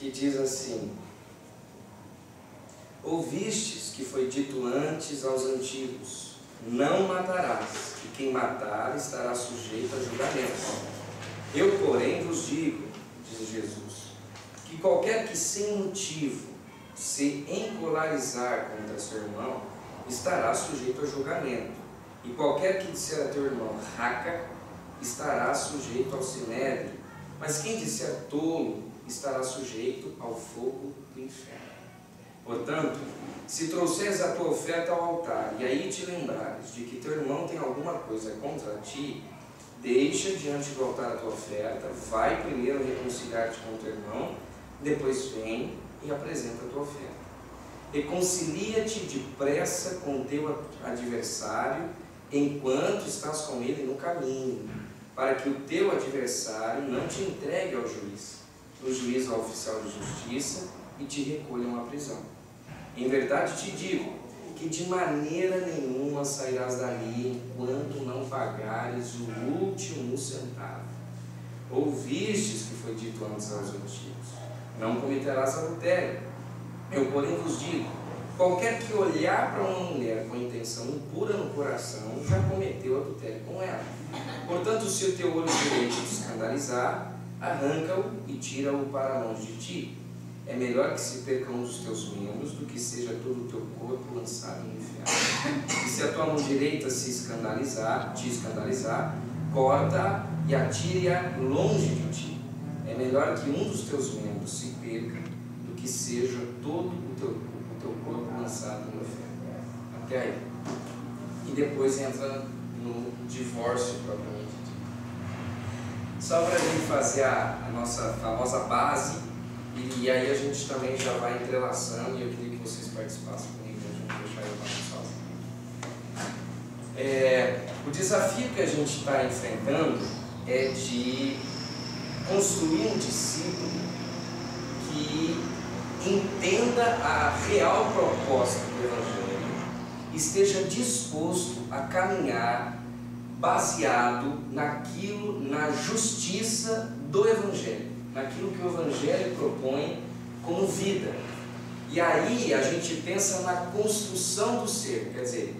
que diz assim: ouvistes que foi dito antes aos antigos, não matarás, e quem matar estará sujeito a julgamento. Eu, porém, vos digo, diz Jesus, que qualquer que sem motivo se encolarizar contra seu irmão, estará sujeito a julgamento. E qualquer que disser a teu irmão, raca, estará sujeito ao sinédrio. Mas quem disser tolo, estará sujeito ao fogo do inferno. Portanto, se trouxeres a tua oferta ao altar, e aí te lembrares de que teu irmão tem alguma coisa contra ti, deixa diante do altar a tua oferta, vai primeiro reconciliar-te com teu irmão, depois vem e apresenta a tua oferta. Reconcilia-te depressa com o teu adversário, enquanto estás com ele no caminho, para que o teu adversário não te entregue ao juiz, o juiz ao oficial de justiça, e te recolham à prisão. Em verdade te digo, que de maneira nenhuma sairás dali, enquanto não pagares o último centavo. Ouvistes que foi dito antes aos antigos, não cometerás adultério. Eu, porém, vos digo, qualquer que olhar para uma mulher com intenção impura no coração, já cometeu adultério com ela. Portanto, se o teu olho direito te escandalizar, arranca-o e tira-o para longe de ti. É melhor que se perca um dos teus membros do que seja todo o teu corpo lançado no inferno. E se a tua mão direita te escandalizar, corta e atire-a longe de ti. É melhor que um dos teus membros se perca do que seja todo o teu corpo lançado no inferno. Até aí. E depois entra no divórcio propriamente dito. Só para a gente fazer a nossa famosa base. E aí a gente também já vai entrelaçando, e eu queria que vocês participassem comigo, a gente não deixar eu falar sozinho. O desafio que a gente está enfrentando é de construir um discípulo que entenda a real proposta do Evangelho, esteja disposto a caminhar baseado naquilo, na justiça do Evangelho, naquilo que o Evangelho propõe como vida. E aí a gente pensa na construção do ser, quer dizer,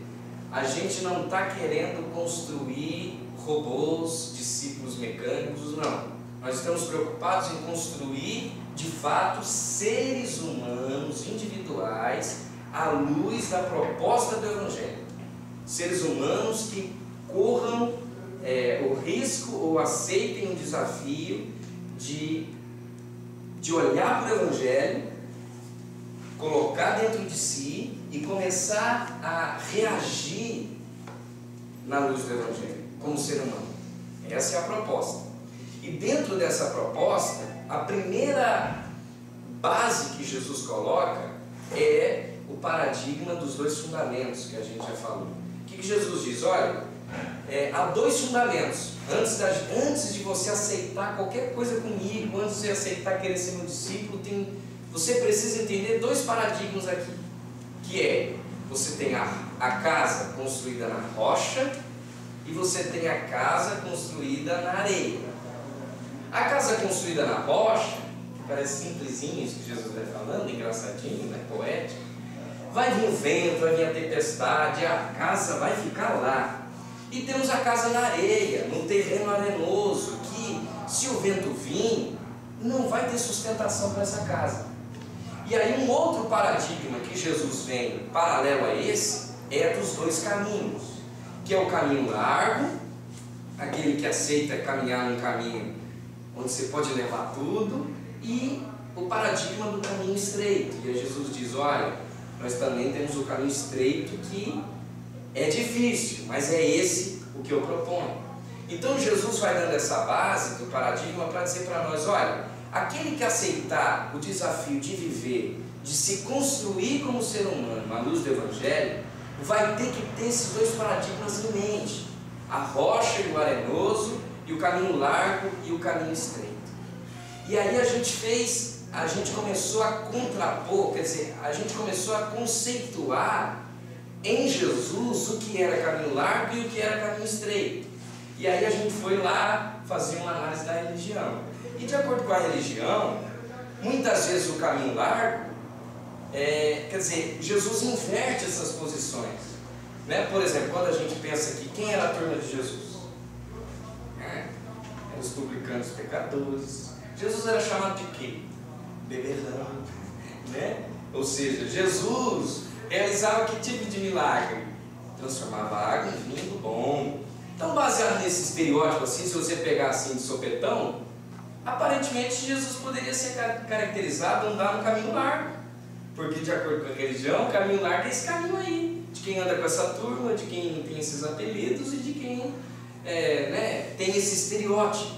a gente não está querendo construir robôs, discípulos mecânicos, não. Nós estamos preocupados em construir, de fato, seres humanos individuais à luz da proposta do Evangelho. Seres humanos que corram o risco ou aceitem o desafio de olhar para o Evangelho, colocar dentro de si e começar a reagir na luz do Evangelho, como ser humano. Essa é a proposta. E dentro dessa proposta, a primeira base que Jesus coloca é o paradigma dos dois fundamentos que a gente já falou. O que Jesus diz? Olha, há dois fundamentos. Antes de você aceitar qualquer coisa comigo, antes de você aceitar querer ser meu discípulo, você precisa entender dois paradigmas aqui. Que é, você tem a casa construída na rocha e você tem a casa construída na areia. A casa construída na rocha, que parece simplesinho isso que Jesus vai falando, engraçadinho, né, poético, vai vir o vento, vai vir a tempestade, a casa vai ficar lá. E temos a casa na areia, num terreno arenoso, que se o vento vir, não vai ter sustentação para essa casa. E aí um outro paradigma que Jesus vem paralelo a esse, é dos dois caminhos, que é o caminho largo, aquele que aceita caminhar num caminho onde você pode levar tudo, e o paradigma do caminho estreito. E aí Jesus diz, olha, nós também temos o caminho estreito que é difícil, mas é esse o que eu proponho. Então Jesus vai dando essa base do paradigma para dizer para nós, olha, aquele que aceitar o desafio de viver, de se construir como ser humano à luz do Evangelho, vai ter que ter esses dois paradigmas em mente: a rocha e o arenoso, e o caminho largo e o caminho estreito. E aí a gente começou a contrapor, quer dizer, a gente começou a conceituar em Jesus o que era caminho largo e o que era caminho estreito. E aí a gente foi lá fazer uma análise da religião. E de acordo com a religião, muitas vezes o caminho largo, quer dizer, Jesus inverte essas posições, né? Por exemplo, quando a gente pensa aqui, quem era a turma de Jesus? Eram os publicanos, pecadores. Jesus era chamado de quê? Beberrão, né? Ou seja, Jesus realizava que tipo de milagre? Transformava água em vinho bom. Então, baseado nesse estereótipo assim, se você pegar assim de sopetão, aparentemente Jesus poderia ser caracterizado andar no caminho largo, porque de acordo com a religião, o caminho largo é esse caminho aí, de quem anda com essa turma, de quem tem esses apelidos e de quem tem esse estereótipo.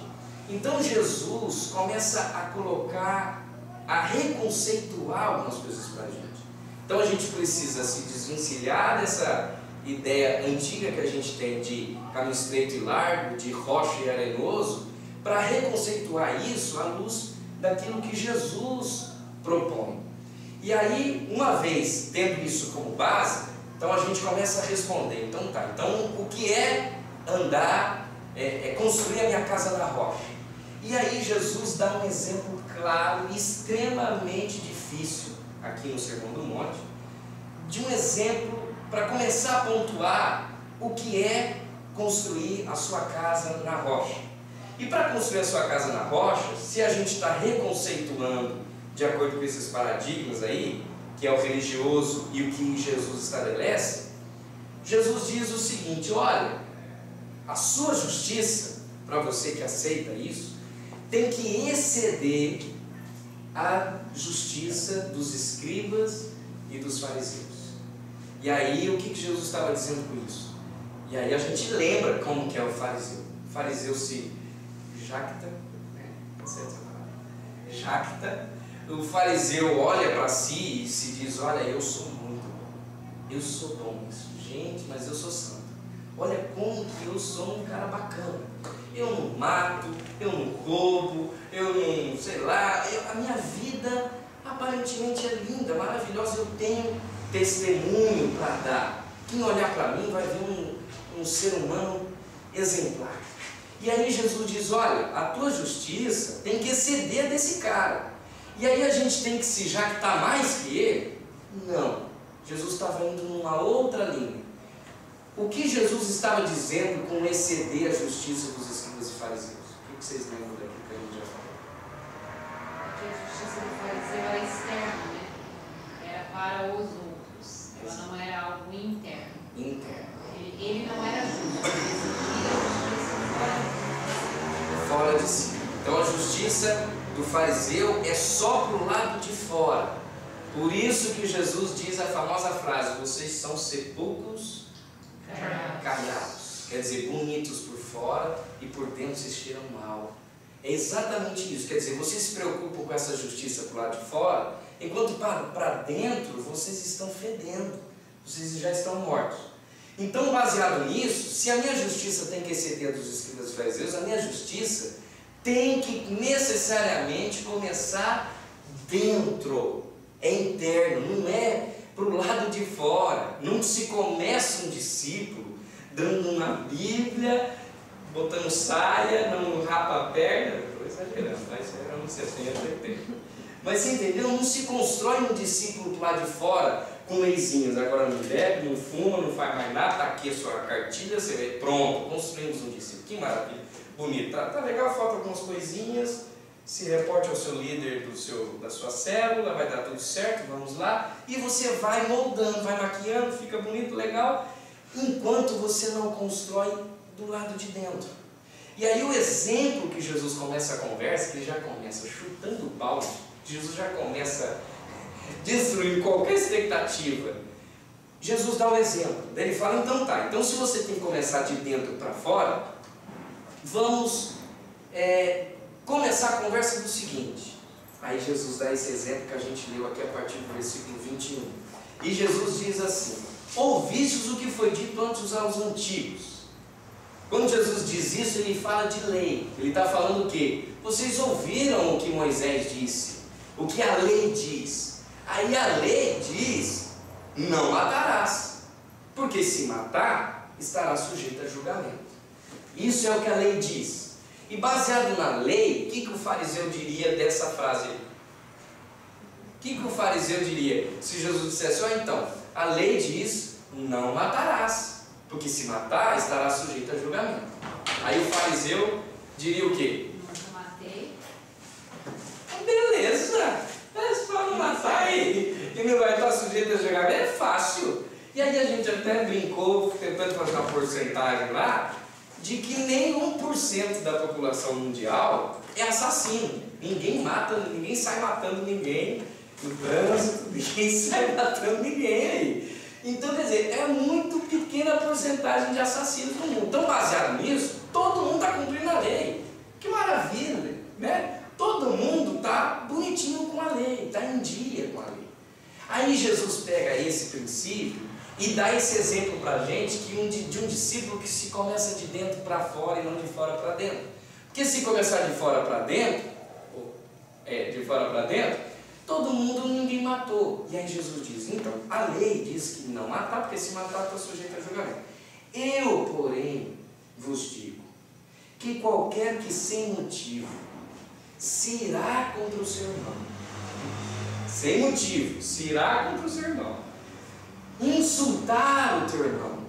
Então Jesus começa a colocar, a reconceituar algumas coisas para a gente. Então a gente precisa se desvencilhar dessa ideia antiga que a gente tem de caminho estreito e largo, de rocha e arenoso, para reconceituar isso à luz daquilo que Jesus propõe. E aí, uma vez tendo isso como base, então a gente começa a responder. Então tá, então o que é andar, construir a minha casa na rocha? E aí Jesus dá um exemplo claro e extremamente difícil aqui no Sermão do Monte, de um exemplo para começar a pontuar o que é construir a sua casa na rocha. E para construir a sua casa na rocha, se a gente está reconceituando de acordo com esses paradigmas aí, que é o religioso e o que Jesus estabelece, Jesus diz o seguinte: olha, a sua justiça, para você que aceita isso, tem que exceder a justiça dos escribas e dos fariseus. E aí, o que Jesus estava dizendo com isso? E aí a gente lembra como que é o fariseu. O fariseu se jacta, jacta. O fariseu olha para si e se diz: olha, eu sou muito bom, eu sou bom nisso, gente, mas eu sou santo. Olha como que eu sou um cara bacana. Eu não mato, eu não roubo, eu não, sei lá, a minha vida aparentemente é linda, maravilhosa, eu tenho testemunho para dar. Quem olhar para mim vai ver um ser humano exemplar. E aí Jesus diz: olha, a tua justiça tem que exceder desse cara. E aí a gente tem que se jactar mais que ele? Não. Jesus estava indo numa outra linha. O que Jesus estava dizendo com exceder a justiça dos escribas e fariseus? O que vocês lembram daquilo que a gente já falou? Porque a justiça do fariseu era externa, né? Era para os outros. Ela não era algo interno. Interno. Ele não era justo, ele exigia a justiça fora de si. Então a justiça do fariseu é só para o lado de fora. Por isso que Jesus diz a famosa frase: vocês são sepulcros caiados. Quer dizer, bonitos por fora e por dentro vocês cheiram mal. É exatamente isso. Quer dizer, vocês se preocupam com essa justiça para o lado de fora, enquanto para dentro vocês estão fedendo, vocês já estão mortos. Então, baseado nisso, se a minha justiça tem que exceder dos escribas e fariseus, a minha justiça tem que necessariamente começar dentro. É interno, não é para o lado de fora. Não se começa um discípulo dando uma Bíblia, botando saia, não rapa a perna. Estou exagerando, mas era uns 70, 80. Mas você entendeu? Não se constrói um discípulo do lado de fora com leizinhos. Agora não bebe, não fuma, não faz mais nada. Está aqui a sua cartilha, você vê, pronto, construímos um discípulo. Que maravilha, bonito. Tá legal, falta algumas coisinhas. Se reporte ao seu líder da sua célula, vai dar tudo certo, vamos lá. E você vai moldando, vai maquiando, fica bonito, legal, enquanto você não constrói do lado de dentro. E aí o exemplo que Jesus começa a conversa, que ele já começa chutando o balde, Jesus já começa destruindo qualquer expectativa. Jesus dá o exemplo, daí ele fala: então tá, então se você tem que começar de dentro para fora, vamos começar a conversa do seguinte. Aí Jesus dá esse exemplo que a gente leu aqui a partir do versículo 21. E Jesus diz assim: ouvistes o que foi dito antes aos antigos. Quando Jesus diz isso, ele fala de lei. Ele está falando o quê? Vocês ouviram o que Moisés disse, o que a lei diz. Aí a lei diz: não matarás, porque se matar, estará sujeito a julgamento. Isso é o que a lei diz. E baseado na lei, o que o fariseu diria dessa frase? que o fariseu diria se Jesus dissesse: ó, então, a lei diz, não matarás, porque se matar, estará sujeito a julgamento. Aí o fariseu diria o quê? Nunca matei. Beleza, mas para não matar aí, e não vai estar sujeito a julgamento, é fácil. E aí a gente até brincou, tentando fazer uma porcentagem lá, de que nem 1% da população mundial é assassino. Ninguém mata, ninguém sai matando ninguém no trânsito, ninguém sai matando ninguém aí. Então, quer dizer, é muito pequena a porcentagem de assassinos no mundo. Então, baseado nisso, todo mundo está cumprindo a lei. Que maravilha, né? Todo mundo está bonitinho com a lei, está em dia com a lei. Aí Jesus pega esse princípio e dá esse exemplo para a gente de um discípulo que se começa de dentro para fora e não de fora para dentro. Porque se começar de fora para dentro, todo mundo ninguém matou. E aí Jesus diz, então, a lei diz que não matar, porque se matar está sujeito a julgamento. Eu, porém, vos digo, que qualquer que sem motivo se irá contra o seu irmão, sem motivo, se irá contra o seu irmão, insultar o teu irmão,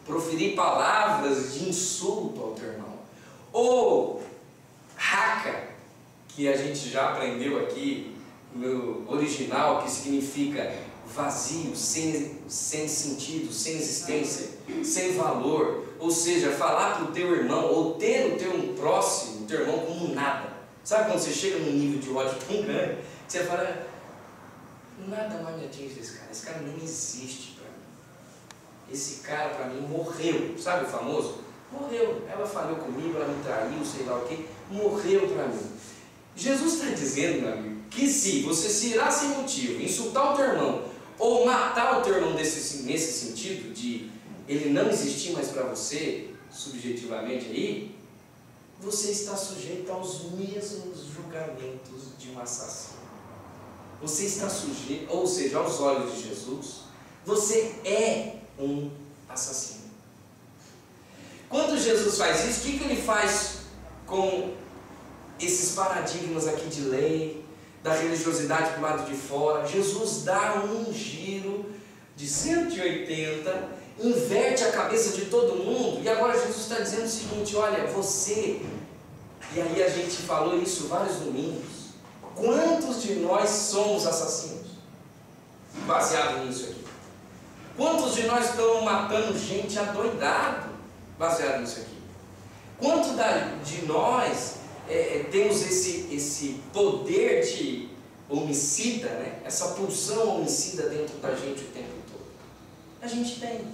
proferir palavras de insulto ao teu irmão, ou raca, que a gente já aprendeu aqui no original, que significa vazio, sem sentido, sem existência, sem valor, ou seja, falar para o teu irmão, ou ter o teu próximo, o teu irmão, como nada. Sabe quando você chega num nível de ódio tão grande, que você fala, nada mais me atinge desse cara nem existe para mim, esse cara para mim morreu, sabe o famoso? Morreu, ela falhou comigo, ela me traiu, sei lá o que, morreu para mim. Jesus está dizendo, meu amigo, que se você se irá sem motivo, insultar o teu irmão, ou matar o teu irmão nesse sentido de ele não existir mais para você, subjetivamente aí, você está sujeito aos mesmos julgamentos de um assassino. Você está sujeito, ou seja, aos olhos de Jesus, você é um assassino. Quando Jesus faz isso, o que ele faz com esses paradigmas aqui de lei, da religiosidade para o lado de fora? Jesus dá um giro de 180, inverte a cabeça de todo mundo, e agora Jesus está dizendo o seguinte, olha, você, e aí a gente falou isso vários domingos, quantos de nós somos assassinos? Baseado nisso aqui. Quantos de nós estamos matando gente adoidado? Baseado nisso aqui. Quantos de nós temos esse poder de homicida, né? Essa pulsão homicida dentro da gente o tempo todo? A gente tem.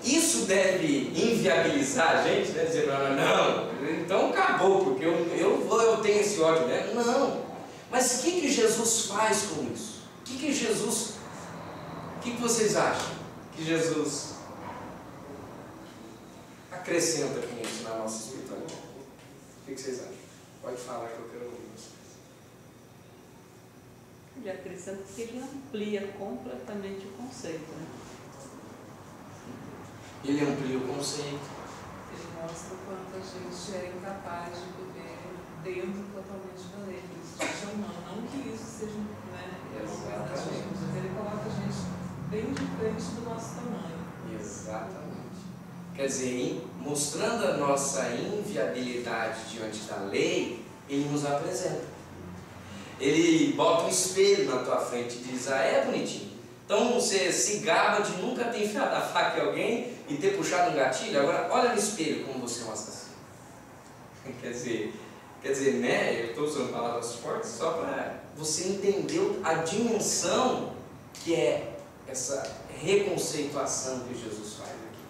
Isso deve inviabilizar a gente, né? Dizer, não, então acabou, porque eu tenho esse ódio, né? Não. Mas o que Jesus faz com isso? O que vocês acham que Jesus acrescenta com isso na nossa espiritualidade? O que vocês acham? Pode falar que eu quero ouvir vocês. Ele acrescenta porque ele amplia completamente o conceito, né? Ele amplia o conceito. Ele mostra o quanto a gente é incapaz de viver dentro totalmente da lei. Isso seja humano. Não que isso seja, né, da gente, mas ele coloca a gente bem de frente do nosso tamanho. Exatamente. Quer dizer, mostrando a nossa inviabilidade diante da lei, ele nos apresenta. Ele bota um espelho na tua frente e diz, é bonitinho. Então você se gaba de nunca ter enfiado a faca em alguém e ter puxado um gatilho, agora olha no espelho como você é um assassino. Quer dizer, né? Eu estou usando palavras fortes só para você entender a dimensão que é essa reconceituação que Jesus faz aqui.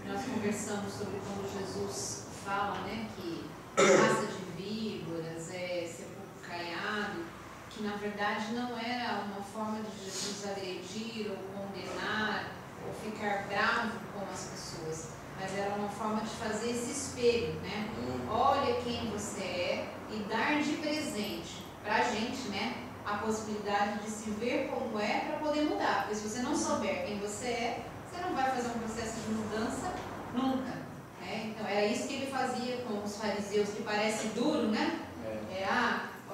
Nós conversamos sobre quando Jesus fala, né, que raça de víboras, sepulcro caiado, que na verdade não era uma forma de Jesus agredir ou condenar ou ficar bravo com as pessoas, mas era uma forma de fazer esse espelho, né? Olha quem você é e dar de presente para a gente, né, a possibilidade de se ver como é para poder mudar, porque se você não souber quem você é, você não vai fazer um processo de mudança nunca, né? Então era isso que ele fazia com os fariseus, que parece duro, né?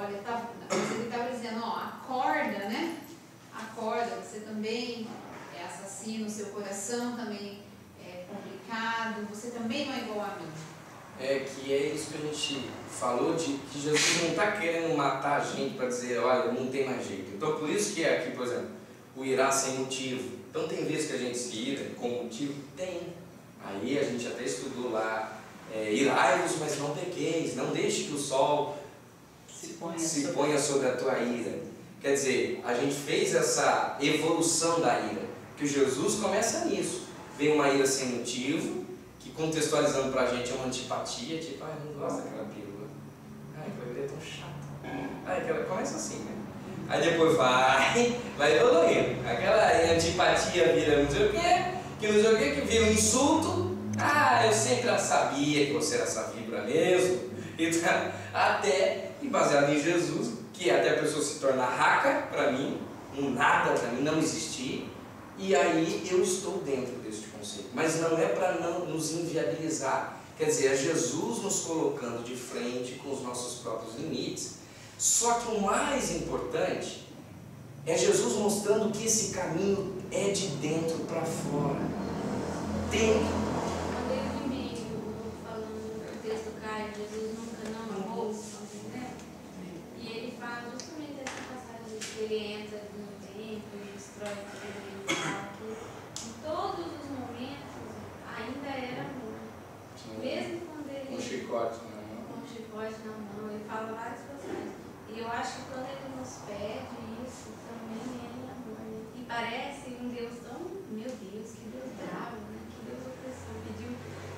Olha, ele estava dizendo, assim, no seu coração também é complicado, você também não é igual a mim. É que é isso que a gente falou, de que Jesus não está querendo matar a gente para dizer, olha, não tem mais jeito. Então por isso que aqui, por exemplo, o irá sem motivo. Então tem vezes que a gente se ira com motivo? Tem. Aí a gente até estudou lá, irai-vos, mas não pequeis, não deixe que o sol se ponha sobre a tua ira. Quer dizer, a gente fez essa evolução da ira, que Jesus começa nisso. Vem uma ira sem motivo, que contextualizando pra gente é uma antipatia, tipo, ai, não gosto daquela pílula. Ai, aquela pílula é tão chata. Ai, aquela começa assim, né? Aí depois vai evoluindo. Aquela antipatia vira não sei o que não sei o que vira um insulto. Ah, eu sempre sabia que você era essa vibra mesmo. Então, até, e baseado em Jesus, que até a pessoa se torna raca para mim, um nada para mim, não existir. E aí eu estou dentro deste conceito. Mas não é para não nos inviabilizar. Quer dizer, é Jesus nos colocando de frente com os nossos próprios limites. Só que o mais importante é Jesus mostrando que esse caminho é de dentro para fora. Quando ele vem falando no texto Caio, Jesus nunca não amou, entendeu? E ele fala justamente dessa passagem que ele entra no templo e destrói a igreja e fala que em todos os momentos ainda era amor. Mesmo quando ele... Um chicote na mão. Com um chicote na mão, ele fala várias passagens. E eu acho que quando ele nos pede isso, também é amor. Né? E parece um Deus tão, meu Deus, que Deus bravo, né? Que Deus opressor, pediu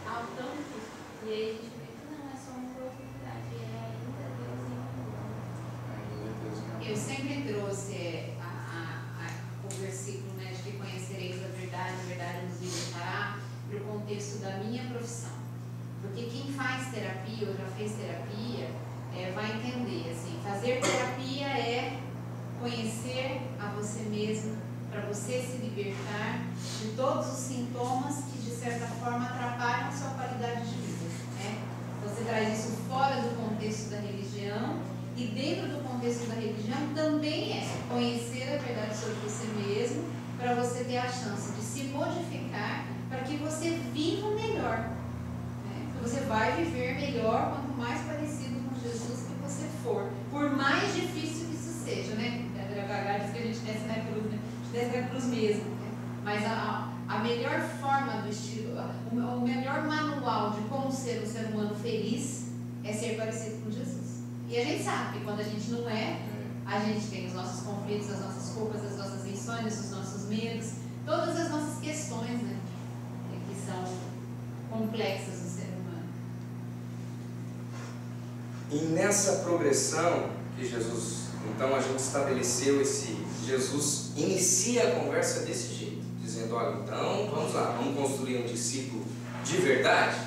algo tão difícil. E aí a gente vê que não é só uma oportunidade, é ainda Deus em amor. Eu sempre trouxe o versículo, né, de que conhecereis a verdade nos libertará, para o contexto da minha profissão. Porque quem faz terapia ou já fez terapia vai entender, assim, fazer terapia é conhecer a você mesmo, para você se libertar de todos os sintomas que de certa forma atrapalham a sua qualidade de vida, né? Você traz isso fora do contexto da religião e dentro do contexto da religião também é conhecer a verdade sobre você mesmo, para você ter a chance de se modificar para que você viva melhor, né? Você vai viver melhor quanto mais parecido com Jesus que você for, por mais difícil que isso seja, né? Diz que a gente desce na cruz, né? A gente desce na cruz mesmo, né? Mas a melhor forma do estilo, o melhor manual de como ser um ser humano feliz é ser parecido com Jesus. E a gente sabe que quando a gente não é, a gente tem os nossos conflitos, as nossas culpas, as nossas insônias, os nossos medos, todas as nossas questões, né? Que são complexas do ser humano. E nessa progressão que Jesus, então a gente estabeleceu Jesus inicia a conversa desse jeito, dizendo, olha, então vamos lá, vamos construir um discípulo de verdade,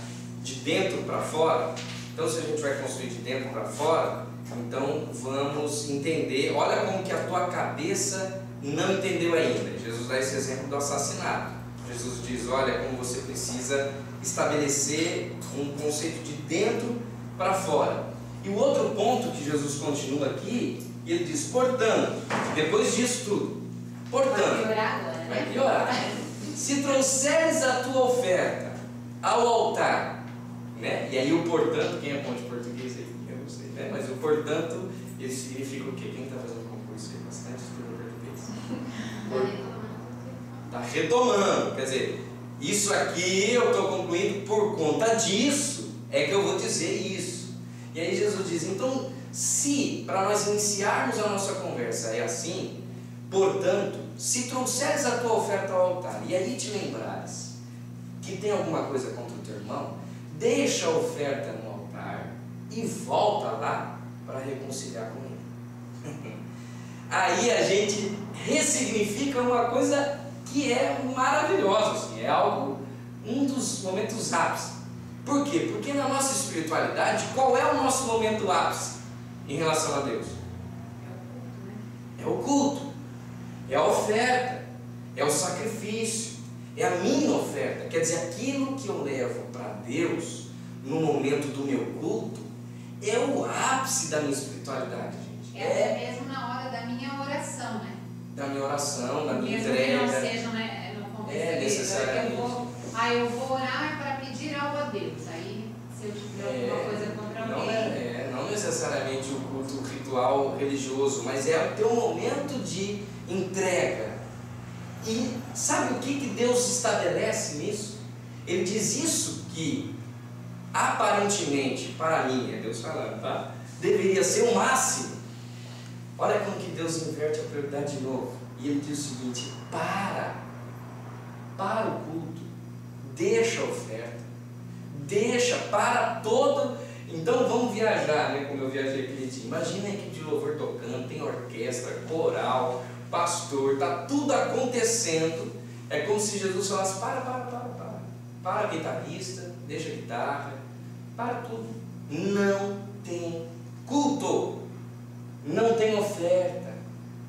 de dentro para fora. Então se a gente vai construir de dentro para fora, então vamos entender, olha como que a tua cabeça não entendeu ainda. Jesus dá esse exemplo do assassinato. Jesus diz, olha como você precisa estabelecer um conceito de dentro para fora. E o outro ponto que Jesus continua aqui, ele diz, portanto, depois disso tudo, portanto, Vai piorar agora, né? vai piorar. Se trouxeres a tua oferta ao altar, né? E aí o portanto, quem é bom de português aí? Eu não sei, né? Mas o portanto, ele significa o quê? Quem está fazendo concurso aí? Bastante estudo português. Está retomando, quer dizer, isso aqui eu estou concluindo por conta disso, é que eu vou dizer isso. E aí Jesus diz, então, se para nós iniciarmos a nossa conversa é assim, portanto, se trouxeres a tua oferta ao altar, e aí te lembrares que tem alguma coisa contra o teu irmão, deixa a oferta no altar e volta lá para reconciliar com ele. Aí a gente ressignifica uma coisa que é maravilhosa, assim, é algo, um dos momentos ápice. Por quê? Porque na nossa espiritualidade, qual é o nosso momento ápice em relação a Deus? É o culto, é a oferta, é o sacrifício, é a minha oferta. Quer dizer, aquilo que eu levo para Deus no momento do meu culto é o ápice da minha espiritualidade, gente. É mesmo na hora da minha oração, né? Da minha oração, da minha mesmo entrega. que não seja, né, no contexto eu vou orar para pedir algo a Deus. Aí, se eu tiver alguma coisa contra alguém... Não necessariamente o culto ritual religioso, mas é o teu momento de entrega. E sabe o que Deus estabelece nisso? Ele diz isso que aparentemente, para mim, é Deus falando, tá? Deveria ser o máximo. Olha como que Deus inverte a prioridade de novo. E Ele diz o seguinte: para o culto, deixa a oferta, para todo. Então vamos viajar, né? Como eu viajei aquele dia. Imagina a equipe de louvor tocando, tem orquestra, coral, pastor, está tudo acontecendo. É como se Jesus falasse: para guitarrista, deixa a guitarra, para tudo. Não tem culto, não tem oferta,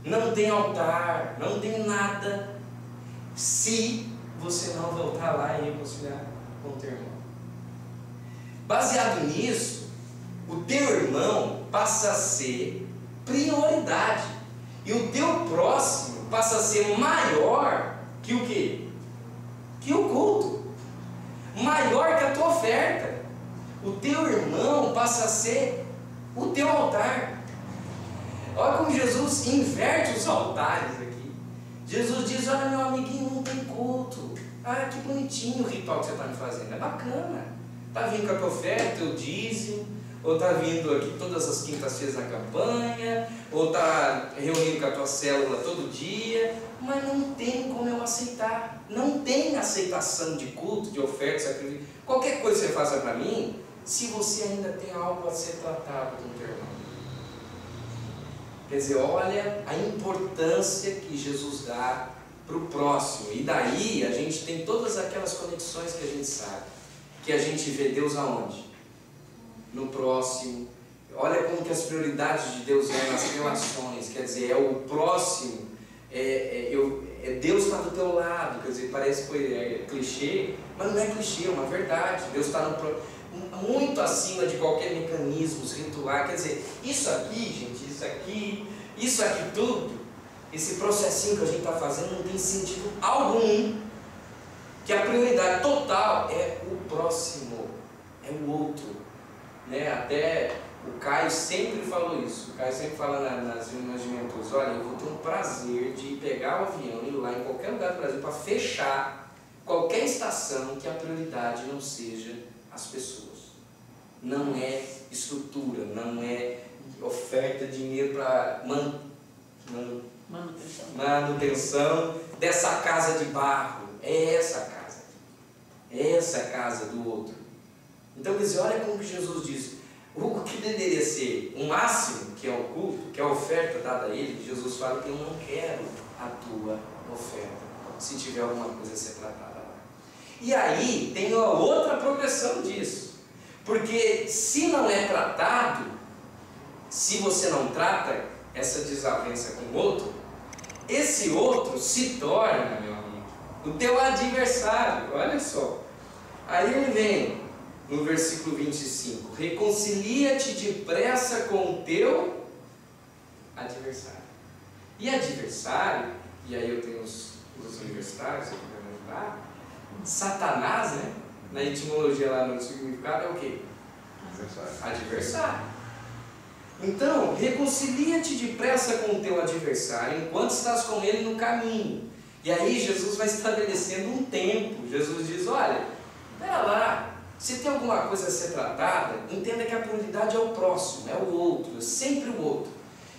não tem altar, não tem nada, se você não voltar lá e reconciliar com o teu irmão. Baseado nisso, o teu irmão passa a ser prioridade, e o teu próximo passa a ser maior que o quê? Que o culto, maior que a tua oferta. O teu irmão passa a ser o teu altar. Olha como Jesus inverte os altares aqui. Jesus diz: olha, meu amiguinho, não tem culto. Ah, que bonitinho o ritual que você está me fazendo, é bacana. Está vindo com a tua oferta, teu dízimo, ou está vindo aqui todas as quintas-feiras na campanha, ou está reunindo com a tua célula todo dia, mas não tem como eu aceitar. Não tem aceitação de culto, de oferta, sacrifício. Qualquer coisa que você faça para mim, se você ainda tem algo a ser tratado com o teu irmão. Quer dizer, olha a importância que Jesus dá para o próximo. E daí a gente tem todas aquelas conexões que a gente sabe. Que a gente vê Deus aonde? No próximo. Olha como que as prioridades de Deus é nas relações. Quer dizer, é o próximo. Deus está do teu lado. Quer dizer, parece que clichê, mas não é clichê, é uma verdade. Deus está muito acima de qualquer mecanismo ritual. Quer dizer, isso aqui, gente, isso aqui tudo, esse processinho que a gente está fazendo não tem sentido algum. Que a prioridade total é o próximo, é o outro, né? Até o Caio sempre falou isso. O Caio sempre fala nas reuniões de mentores: olha, eu vou ter um prazer de pegar o avião e ir lá em qualquer lugar do Brasil para fechar qualquer estação que a prioridade não seja as pessoas. Não é estrutura, não é oferta de dinheiro para manutenção dessa casa de barro. É essa casa. Essa é a casa do outro. Então, quer dizer, olha como que Jesus diz: o que deveria ser o máximo, que é o culto, que é a oferta dada a Ele. Jesus fala que eu não quero a tua oferta, se tiver alguma coisa a ser tratada lá. E aí tem uma outra progressão disso, porque se não é tratado, se você não trata essa desavença com o outro, esse outro se torna, meu amigo, o teu adversário. Olha só, aí ele vem no versículo 25: reconcilia-te depressa com o teu adversário. E adversário, e aí eu tenho os universitários aqui para me ajudar, Satanás, né? Na etimologia lá no significado é o quê? Adversário. Então, reconcilia-te depressa com o teu adversário enquanto estás com ele no caminho. E aí Jesus vai estabelecendo um tempo. Jesus diz: olha, espera lá, se tem alguma coisa a ser tratada, entenda que a prioridade é o próximo, é o outro, é sempre o outro.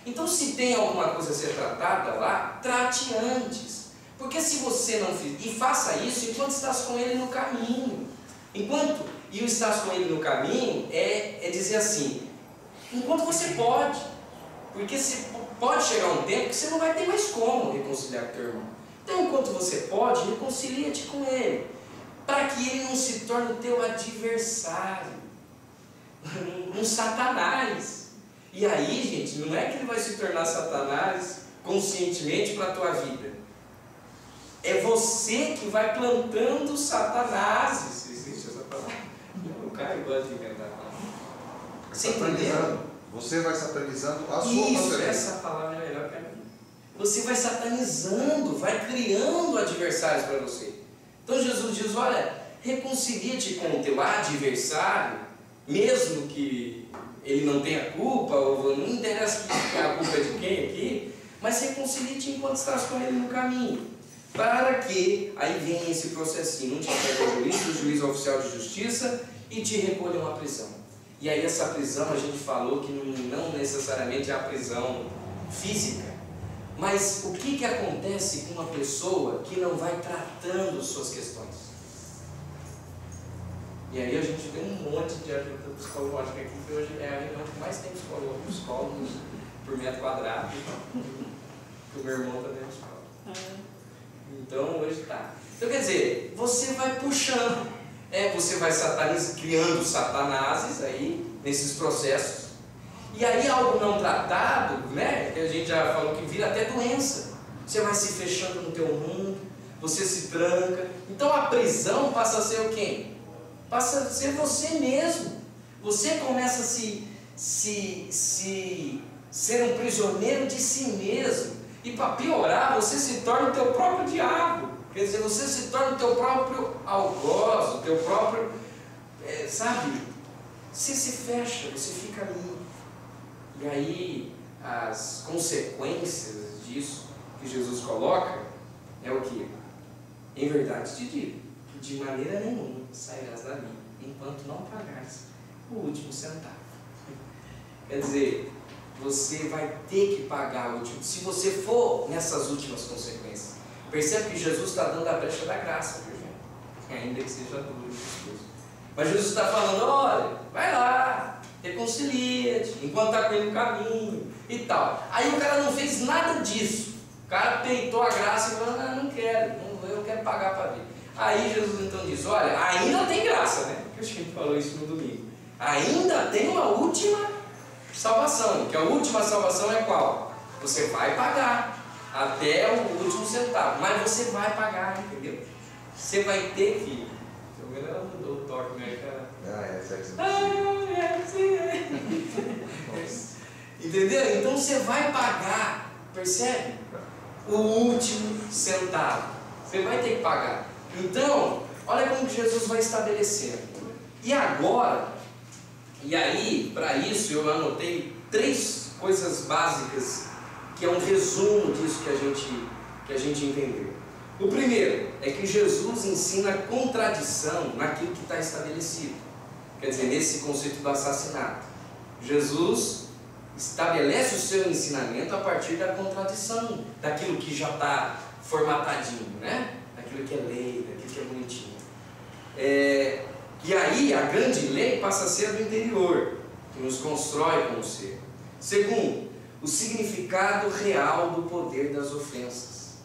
Então, se tem alguma coisa a ser tratada lá, trate antes. Porque se você não fizer, e faça isso enquanto estás com ele no caminho. E o estás com ele no caminho é dizer assim, enquanto você pode. Porque pode chegar um tempo que você não vai ter mais como reconciliar com o teu irmão. Então, enquanto você pode, reconcilia-te com ele, para que ele não se torne o teu adversário, um Satanás. E aí, gente, não é que ele vai se tornar Satanás conscientemente para a tua vida. É você que vai plantando Satanás. Existe essa palavra? O cara gosta de inventar. Você entendeu? Você vai satanizando a sua Isso, própria vida. essa palavra é melhor que a minha. Você vai satanizando, vai criando adversários para você. Então Jesus diz, olha, reconcilia-te com o teu adversário, mesmo que ele não tenha culpa, ou não interessa que a culpa é de quem aqui, mas reconcilia-te enquanto estás com ele no caminho, para que aí venha esse processinho, não te entregue ao juiz oficial de justiça, e te recolham à prisão. E aí essa prisão, a gente falou que não necessariamente é a prisão física, mas o que acontece com uma pessoa que não vai tratando suas questões? E aí a gente tem um monte de ajuda psicológica aqui, que hoje é a região que mais tem psicólogos por metro quadrado, que o meu irmão também é psicólogo. Então hoje tá. Então quer dizer, você vai puxando, você vai criando satanases aí, nesses processos, e aí algo não tratado, né, que a gente já falou que vira até doença. Você vai se fechando no teu mundo, você se tranca. Então a prisão passa a ser o quê? Passa a ser você mesmo. Você começa a ser um prisioneiro de si mesmo. E para piorar, você se torna o teu próprio diabo. Quer dizer, você se torna o teu próprio algoz, o teu próprio, sabe? Você se fecha, você fica ali. E aí, as consequências disso que Jesus coloca é o que? Em verdade te digo, que de maneira nenhuma sairás dali, enquanto não pagares o último centavo. Quer dizer, você vai ter que pagar o último, se você for nessas últimas consequências. Percebe que Jesus está dando a brecha da graça, viu, gente? Ainda que seja duro o discurso. Mas Jesus está falando, olha, vai lá, reconcilia-te, enquanto está com ele no caminho e tal. Aí o cara não fez nada disso. O cara peitou a graça e falou, não quero, eu quero pagar para ver. Aí Jesus então diz, olha, ainda tem graça, né? Porque a gente falou isso no domingo. Ainda tem uma última salvação, que a última salvação é qual? Você vai pagar até o último centavo, mas você vai pagar, entendeu? Você vai ter que... Pelo menos ela mudou o toque, né, cara? Entendeu? Então você vai pagar, percebe? O último centavo. Você vai ter que pagar. Então, olha como Jesus vai estabelecendo. E agora, e aí, para isso eu anotei 3 coisas básicas, que é um resumo disso que a gente entendeu. O primeiro é que Jesus ensina contradição naquilo que está estabelecido. Quer dizer, nesse conceito do assassinato. Jesus estabelece o seu ensinamento a partir da contradição, daquilo que já está formatadinho, né? Daquilo que é lei, daquilo que é bonitinho. E aí a grande lei passa a ser a do interior, que nos constrói como ser. Segundo, o significado real do poder das ofensas.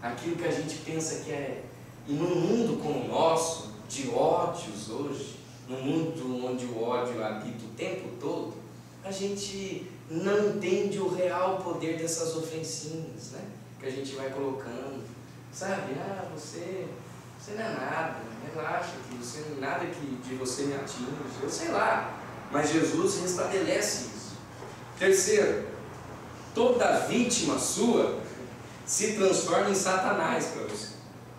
Aquilo que a gente pensa que é... E num mundo como o nosso, de ódios hoje, num mundo onde o ódio habita o tempo todo, a gente não entende o real poder dessas ofensinhas, né? Que a gente vai colocando. Sabe? Você não é nada, relaxa, que você não é nada que de você me atinge, eu sei lá. Mas Jesus restabelece isso. Terceiro, toda vítima sua se transforma em Satanás para você,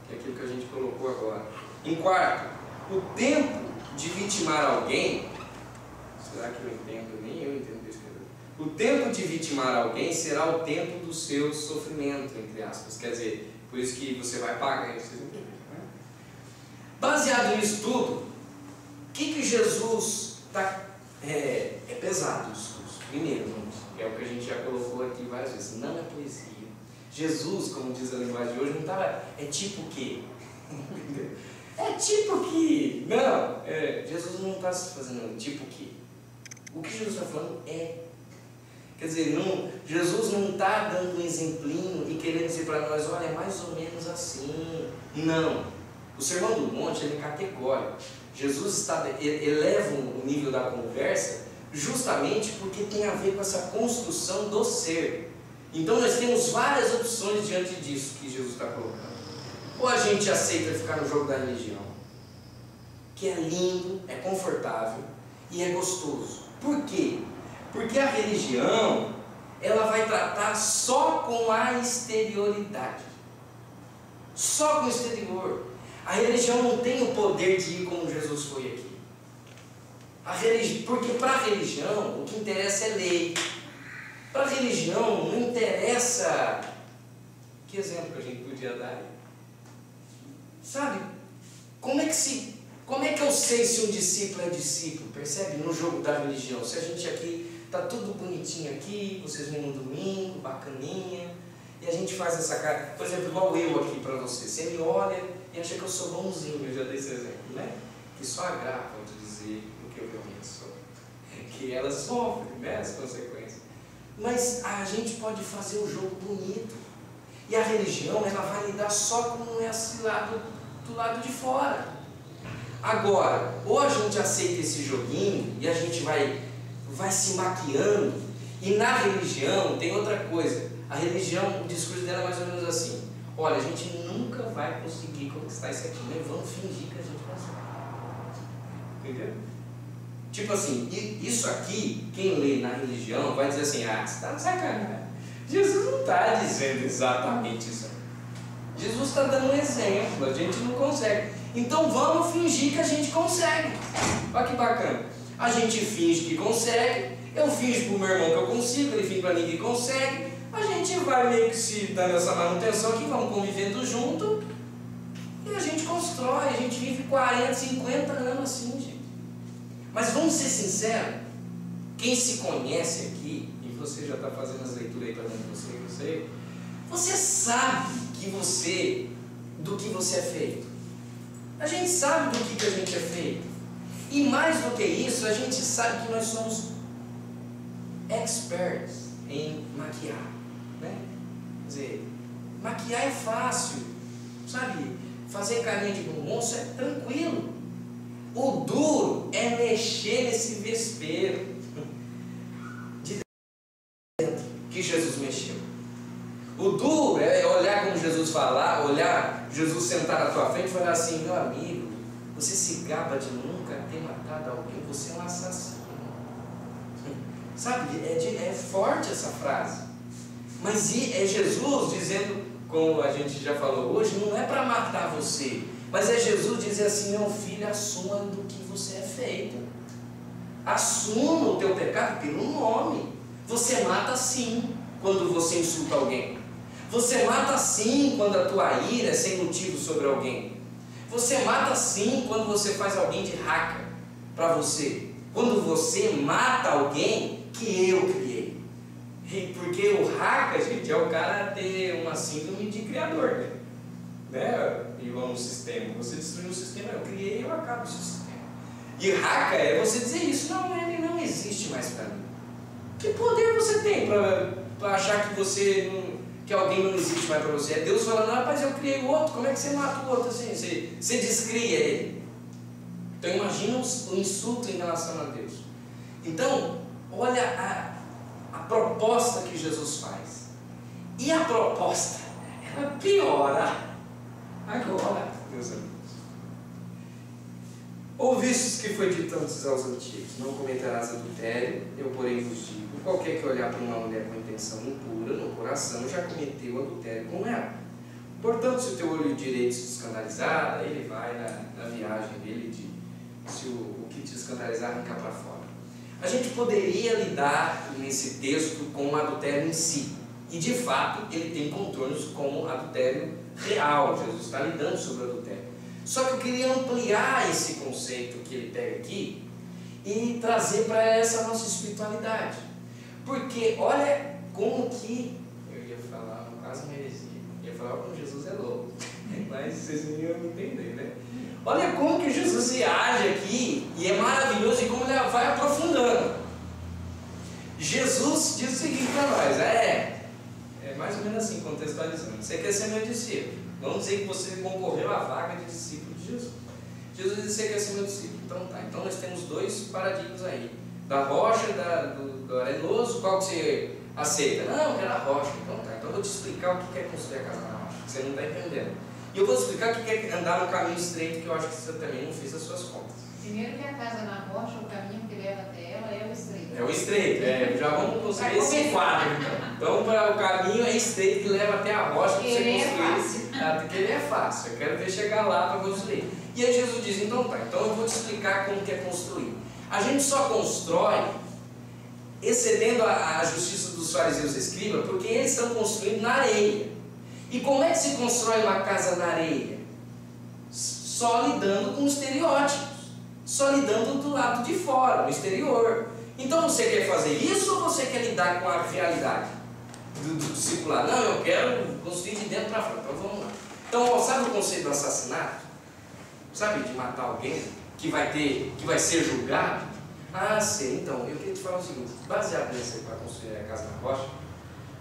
que é aquilo que a gente colocou agora. Em quarto, o tempo de vitimar alguém, será que eu entendo? Nem eu entendo isso. O tempo de vitimar alguém será o tempo do seu sofrimento, entre aspas. Quer dizer, por isso que você vai pagar. Vocês entenderam, né? Baseado nisso tudo, o que Jesus está... É pesado o discurso. Primeiro, que é o que a gente já colocou aqui várias vezes, não é poesia. Jesus, como diz a linguagem de hoje, não estava... É tipo que... É tipo que... Não, Jesus não está fazendo tipo que. O que Jesus está falando é... Quer dizer, Jesus não está dando um exemplinho e querendo dizer para nós, olha, é mais ou menos assim. Não. O Sermão do Monte ele é categórico. Jesus eleva o nível da conversa justamente porque tem a ver com essa construção do ser. Então nós temos várias opções diante disso que Jesus está colocando. Ou a gente aceita ficar no jogo da religião, que é lindo, é confortável e é gostoso. Por quê? Porque a religião, ela vai tratar só com a exterioridade. Só com o exterior. religião não tem o poder de ir como Jesus foi aqui. Porque para a religião o que interessa é lei. Para a religião não interessa. Que exemplo que a gente podia dar aí? Sabe? Como é que eu sei se um discípulo é discípulo? Percebe? No jogo da religião. Se a gente aqui está tudo bonitinho aqui, vocês vêm no domingo, bacaninha, e a gente faz essa cara, por exemplo, igual eu aqui para você. Você me olha e acha que eu sou bonzinho, eu já dei esse exemplo, né? Que só a Gra pode dizer o que eu realmente sou. Que ela sofre, né, as consequências. Mas a gente pode fazer o jogo bonito. E a religião, ela vai lidar só com esse lado, do lado de fora. Agora, ou a gente aceita esse joguinho e a gente vai se maquiando. E na religião tem outra coisa. A religião, o discurso dela é mais ou menos assim: olha, a gente nunca vai conseguir conquistar isso aqui, mas vamos fingir que a gente consegue. Entendeu? Tipo assim, isso aqui, quem lê na religião vai dizer assim: ah, você está de sacanagem. Jesus não está dizendo exatamente isso. Jesus está dando um exemplo, a gente não consegue. Então vamos fingir que a gente consegue. Olha que bacana. A gente finge que consegue, eu finjo para o meu irmão que eu consigo, ele finge para mim que consegue. A gente vai meio que se dando essa manutenção aqui, vamos convivendo junto. E a gente constrói, a gente vive 40, 50 anos assim, gente. Mas vamos ser sinceros, quem se conhece aqui, e você já está fazendo as leituras aí para dentro de você sabe do que você é feito. A gente sabe do que a gente é feito. E mais do que isso, a gente sabe que nós somos experts em maquiar, né? Quer dizer, maquiar é fácil, sabe? Fazer carinha de bom moço é tranquilo. O duro é mexer nesse vespeiro de dentro que Jesus mexeu. O duro é olhar como Jesus falar, olhar Jesus sentar na tua frente e falar assim: meu amigo, você se gaba de nunca ter matado alguém, você é um assassino. Sabe, é forte essa frase. Mas é Jesus dizendo, como a gente já falou hoje, não é para matar você, mas é Jesus dizer assim: meu filho, assuma do que você é feito. Assuma o teu pecado pelo nome. Você mata sim quando você insulta alguém. Você mata sim quando a tua ira é sem motivo sobre alguém. Você mata sim quando você faz alguém de raca para você. Quando você mata alguém que eu criei. Porque o raca, gente, é o cara ter uma síndrome de criador, né? Igual no sistema. Você destruiu o sistema, eu criei, eu acabo o sistema. E raca é você dizer isso: não, ele não existe mais para mim. Que poder você tem para achar que alguém não existe mais para você? É Deus falando: rapaz, eu criei o outro, como é que você mata o outro assim? Você descria ele. Então imagina o insulto em relação a Deus. Então, olha a proposta que Jesus faz. E a proposta, ela piora agora, meus amigos. Ouvistes que foi dito antes aos antigos: não cometerás adultério, eu porém vos digo, qualquer que olhar para uma mulher com intenção impura no coração já cometeu adultério com ela. Portanto, se o teu olho direito se escandalizar, ele vai na viagem dele se o que te escandalizar arrancar para fora. A gente poderia lidar nesse texto com o adultério em si, e de fato ele tem contornos como adultério real. Jesus está lidando sobre o adultério. Só que eu queria ampliar esse conceito que ele pega aqui e trazer para essa nossa espiritualidade. Porque olha como que, eu ia falar quase uma heresia, eu ia falar como Jesus é louco, mas vocês não iam entender, né? Olha como que Jesus reage aqui, e é maravilhoso, e como ele vai aprofundando. Jesus diz o seguinte para nós: é mais ou menos assim, contextualizando: você quer ser meu discípulo, vamos dizer que você concorreu à vaga de discípulo de Jesus. Jesus diz: você quer ser meu discípulo. Então tá, então nós temos dois paradigmas aí: da rocha e do arenoso. Qual que você aceita? Não, eu quero a rocha. Então tá, então eu vou te explicar o que é construir a casa na rocha, que você não está entendendo. E eu vou te explicar o que é andar no caminho estreito, que eu acho que você também não fez as suas contas. Primeiro que a casa na rocha, o caminho que leva até ela é o estreito. É o estreito, já vamos conseguir esse quadro então. Então, para o caminho é estreito que leva até a rocha que você construiu. Querer é fácil, eu quero ver chegar lá para construir. E aí Jesus diz, então tá, então eu vou te explicar como que é construir. A gente só constrói excedendo a justiça dos fariseus e escribas, porque eles estão construindo na areia. E como é que se constrói uma casa na areia? Só lidando com estereótipos, só lidando do lado de fora, no exterior. Então você quer fazer isso ou você quer lidar com a realidade do discipulado? Não, eu quero construir de dentro para fora. Então vamos lá. Então, sabe o conceito do assassinato? Sabe, de matar alguém que vai ser julgado? Ah, sei. Então, eu queria te falar o seguinte, baseado nisso aí para construir a casa na rocha,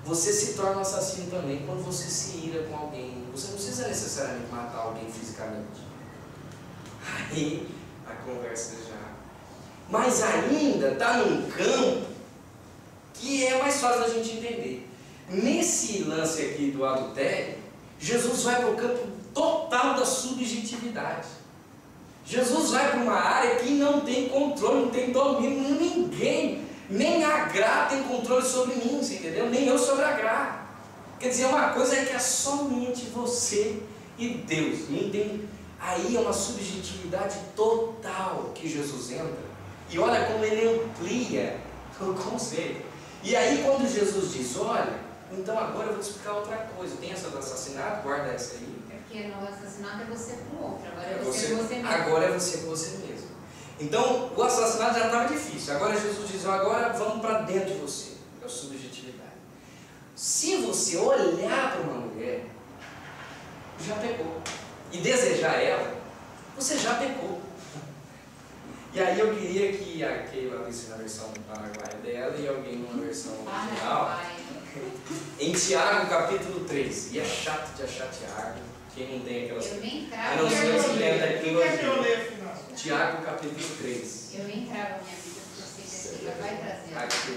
você se torna um assassino também quando você se ira com alguém. Você não precisa necessariamente matar alguém fisicamente. Aí a conversa já... Mas ainda está num campo que é mais fácil da gente entender. Nesse lance aqui do adultério, Jesus vai para o campo total da subjetividade. Jesus vai para uma área que não tem controle, não tem domínio, ninguém, nem a Gra tem controle sobre mim, você entendeu? Nem eu sobre a Gra. Quer dizer, uma coisa é que é somente você e Deus, não tem... Aí é uma subjetividade total que Jesus entra. E olha como ele amplia o conceito. E aí quando Jesus diz, olha, então agora eu vou te explicar outra coisa. Tem essa do assassinato, guarda essa aí. É porque no assassinato é você com o outro, agora é você com você mesmo. Agora é você com você mesmo. Então o assassinato já estava difícil. Agora Jesus diz, agora vamos para dentro de você. É a subjetividade. Se você olhar para uma mulher, já pecou. E desejar ela, você já pecou. E aí eu queria que a Keila lesse na versão do Paraguai dela e alguém numa versão original. Em Tiago capítulo 3. E é chato de achar Tiago. Quem não tem aquelas... Eu nem travo. A não ser que lembra daquilo. Tiago capítulo 3. Eu nem travo a minha vida, porque eu sei que a Keila vai trazer.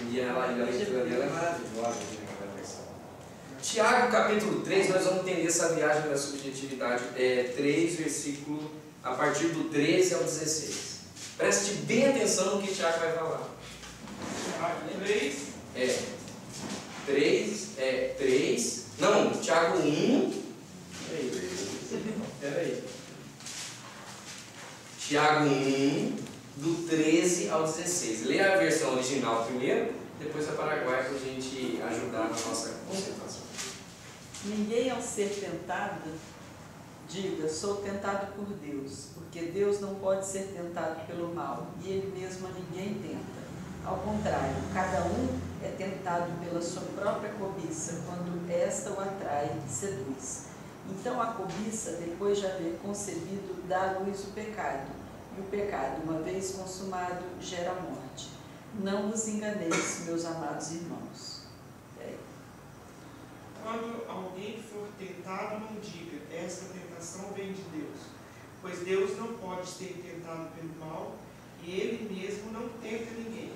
E a leitura dela é maravilhosa. Tiago capítulo 3, nós vamos entender essa viagem da subjetividade. 3, versículo, a partir do 13 ao 16. Preste bem atenção no que Tiago vai falar. Tiago 3? 3. Não, Tiago 1. Peraí. Tiago 1, do 13 ao 16. Leia a versão original primeiro, depois a Paraguai para a gente ajudar na nossa concentração. Ninguém ao ser tentado, diga, sou tentado por Deus, porque Deus não pode ser tentado pelo mal, e Ele mesmo a ninguém tenta. Ao contrário, cada um é tentado pela sua própria cobiça, quando esta o atrai e seduz. Então a cobiça, depois de haver concebido, dá à luz o pecado, e o pecado, uma vez consumado, gera morte. Não vos enganeis, meus amados irmãos. Quando alguém for tentado, não diga, esta tentação vem de Deus, pois Deus não pode ser tentado pelo mal, e Ele mesmo não tenta ninguém.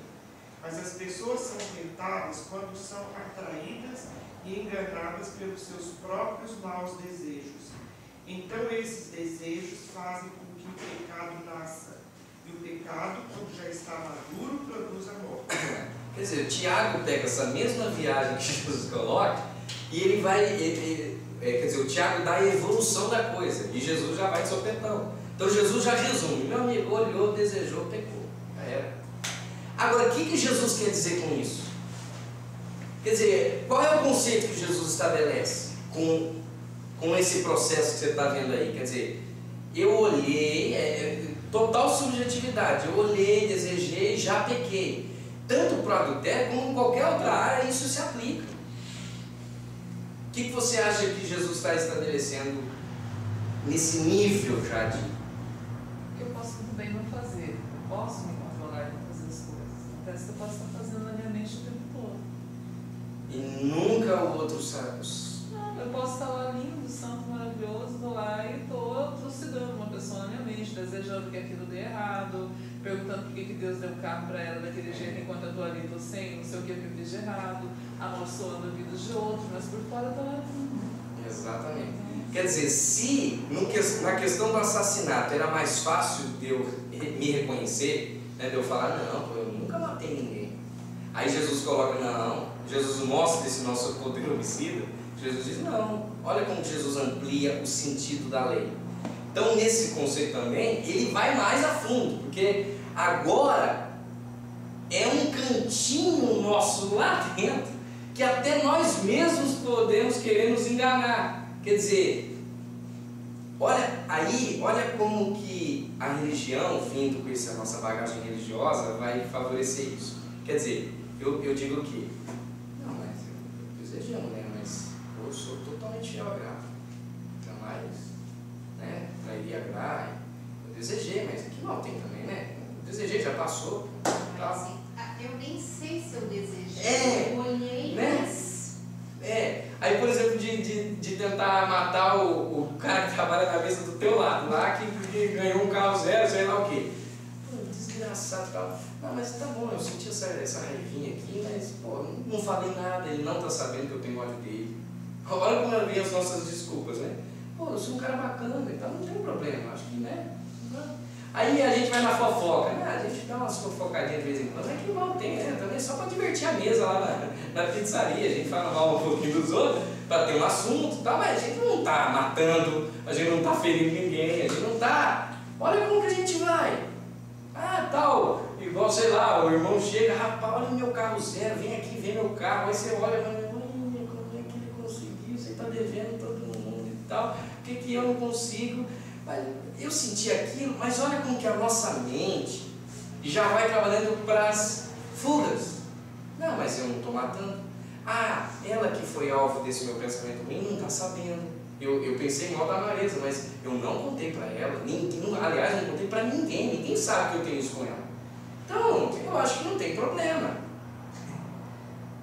Mas as pessoas são tentadas quando são atraídas e enganadas pelos seus próprios maus desejos. Então esses desejos fazem com que o pecado nasça, e o pecado, quando já está maduro, produz a morte. Quer dizer, Tiago pega essa mesma viagem que Jesus coloca, e ele vai, quer dizer, o Tiago dá a evolução da coisa, e Jesus já vai de sopetão. Então Jesus já resume, meu amigo olhou, desejou, pecou. Já era. Agora, o que Jesus quer dizer com isso? Quer dizer, qual é o conceito que Jesus estabelece com esse processo que você está vendo aí? Quer dizer, eu olhei, total subjetividade, eu olhei, desejei, já pequei. Tanto para o adultério como em qualquer outra área, isso se aplica. O que você acha que Jesus está estabelecendo nesse nível já de... Eu posso muito bem não fazer. Eu posso me controlar e não fazer as coisas. Acontece que eu posso estar fazendo na minha mente o tempo todo. E nunca o outro sabe. Não, eu posso estar lá lindo, santo, maravilhoso, vou lá e estou trucidando uma pessoa na minha mente, desejando que aquilo dê errado, perguntando por que Deus deu um carro para ela daquele jeito enquanto eu estou ali, estou sem, não sei o que eu fiz de errado, amaldiçoando a vida de outros, mas por fora eu estou lá. Exatamente. Quer dizer, se na questão do assassinato era mais fácil de eu me reconhecer, né, de eu falar, não, eu nunca matei ninguém. Aí Jesus coloca, não, Jesus mostra esse nosso poder homicida, Jesus diz, não, Olha como Jesus amplia o sentido da lei. Então, nesse conceito também, ele vai mais a fundo, porque agora é um cantinho nosso lá dentro que até nós mesmos podemos querer nos enganar. Quer dizer, olha como que a religião, vindo com essa nossa bagagem religiosa, vai favorecer isso. Quer dizer, eu digo que, não, mas eu desejamos, né? Mas eu sou totalmente fiel a graça. Jamais, né? Trairia a graça. Eu desejei, mas aqui não tem também, né? Eu desejei, já passou. Tá? Assim, eu nem sei se eu desejei. Eu olhei, né? mas... Aí, por exemplo, de tentar matar o cara que trabalha na mesa do teu lado, lá que ganhou um carro zero, sei lá o quê. Pô, desgraçado, tal. Não, mas tá bom, eu senti essa raivinha aqui, mas, pô, não falei nada, ele não tá sabendo que eu tenho ódio dele. Olha como vem as nossas desculpas, né? Pô, eu sou um cara bacana, então não tem problema, acho que, né? Aí a gente vai na fofoca, né? A gente dá umas fofocadinhas de vez em quando, mas que mal tem, né? Também só para divertir a mesa lá na pizzaria. A gente fala mal um pouquinho dos outros para ter um assunto e tal, mas a gente não está matando, a gente não está ferindo ninguém, a gente não está. Olha como que a gente vai. Ah, tal, igual sei lá, o irmão chega, rapaz, olha o meu carro zero, vem aqui, vê meu carro. Aí você olha, como é que ele conseguiu? Você está devendo todo mundo e tal, por que eu não consigo? Mas eu senti aquilo, mas olha como que a nossa mente já vai trabalhando para as fugas. Não, mas eu não estou matando. Ah, ela que foi alvo desse meu pensamento ruim não está sabendo. Eu pensei mal da Marisa, mas eu não contei para ela. Aliás, não contei para ninguém. Ninguém sabe que eu tenho isso com ela. Então, eu acho que não tem problema.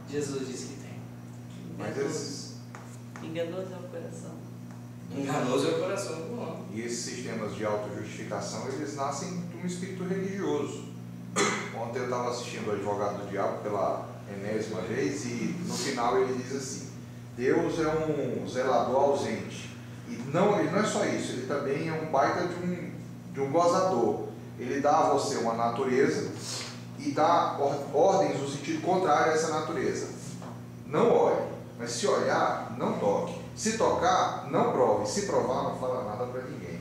Jesus disse que tem. Mas Enganoso é o coração. Enganoso é o coração do homem. E esses sistemas de autojustificação, eles nascem de um espírito religioso. Ontem eu estava assistindo o Advogado do Diabo pela enésima vez e no final ele diz assim: Deus é um zelador ausente. E ele não é só isso, ele também é um baita de um gozador. Ele dá a você uma natureza e dá ordens no sentido contrário a essa natureza. Não olhe, mas se olhar, não toque. Se tocar, não prove. Se provar, não fala nada para ninguém.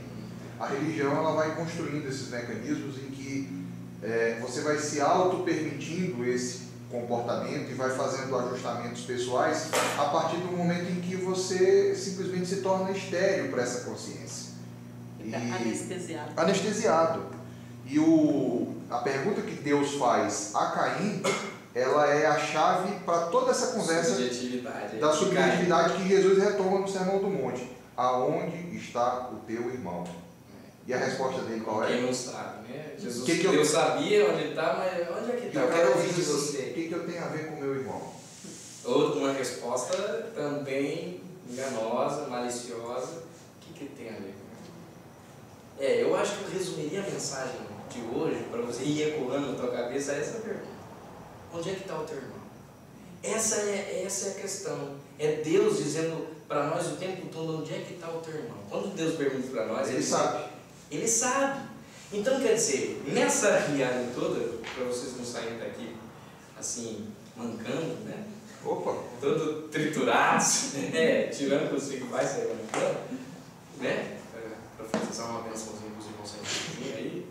A religião ela vai construindo esses mecanismos em que você vai se auto-permitindo esse comportamento e vai fazendo ajustamentos pessoais a partir do momento em que você simplesmente se torna estéril para essa consciência. Anestesiado. Anestesiado. E a pergunta que Deus faz a Caim, ela é a chave para toda essa conversa da subjetividade que Jesus retoma no Sermão do Monte. Aonde está o teu irmão? E a resposta dele qual é? Quem não sabe, né? Deus sabia onde está, mas onde é que está? Eu quero ouvir de você. O que eu tenho a ver com o meu irmão? Outra uma resposta também enganosa, maliciosa. O que tem a ver com ele? Eu acho que eu resumiria a mensagem de hoje, para você ir ecoando na tua cabeça, essa pergunta. Onde é que está o teu irmão? Essa é a questão. É Deus dizendo para nós o tempo todo onde é que está o teu irmão. Quando Deus pergunta para nós, Ele sabe. Ele sabe. Então, quer dizer, nessa viagem toda, para vocês não saírem daqui assim, mancando, né? Opa! Todo triturados, tirando que você que vai sair mancando, né? Para fazer só uma bençãozinha para os irmãos saírem aí.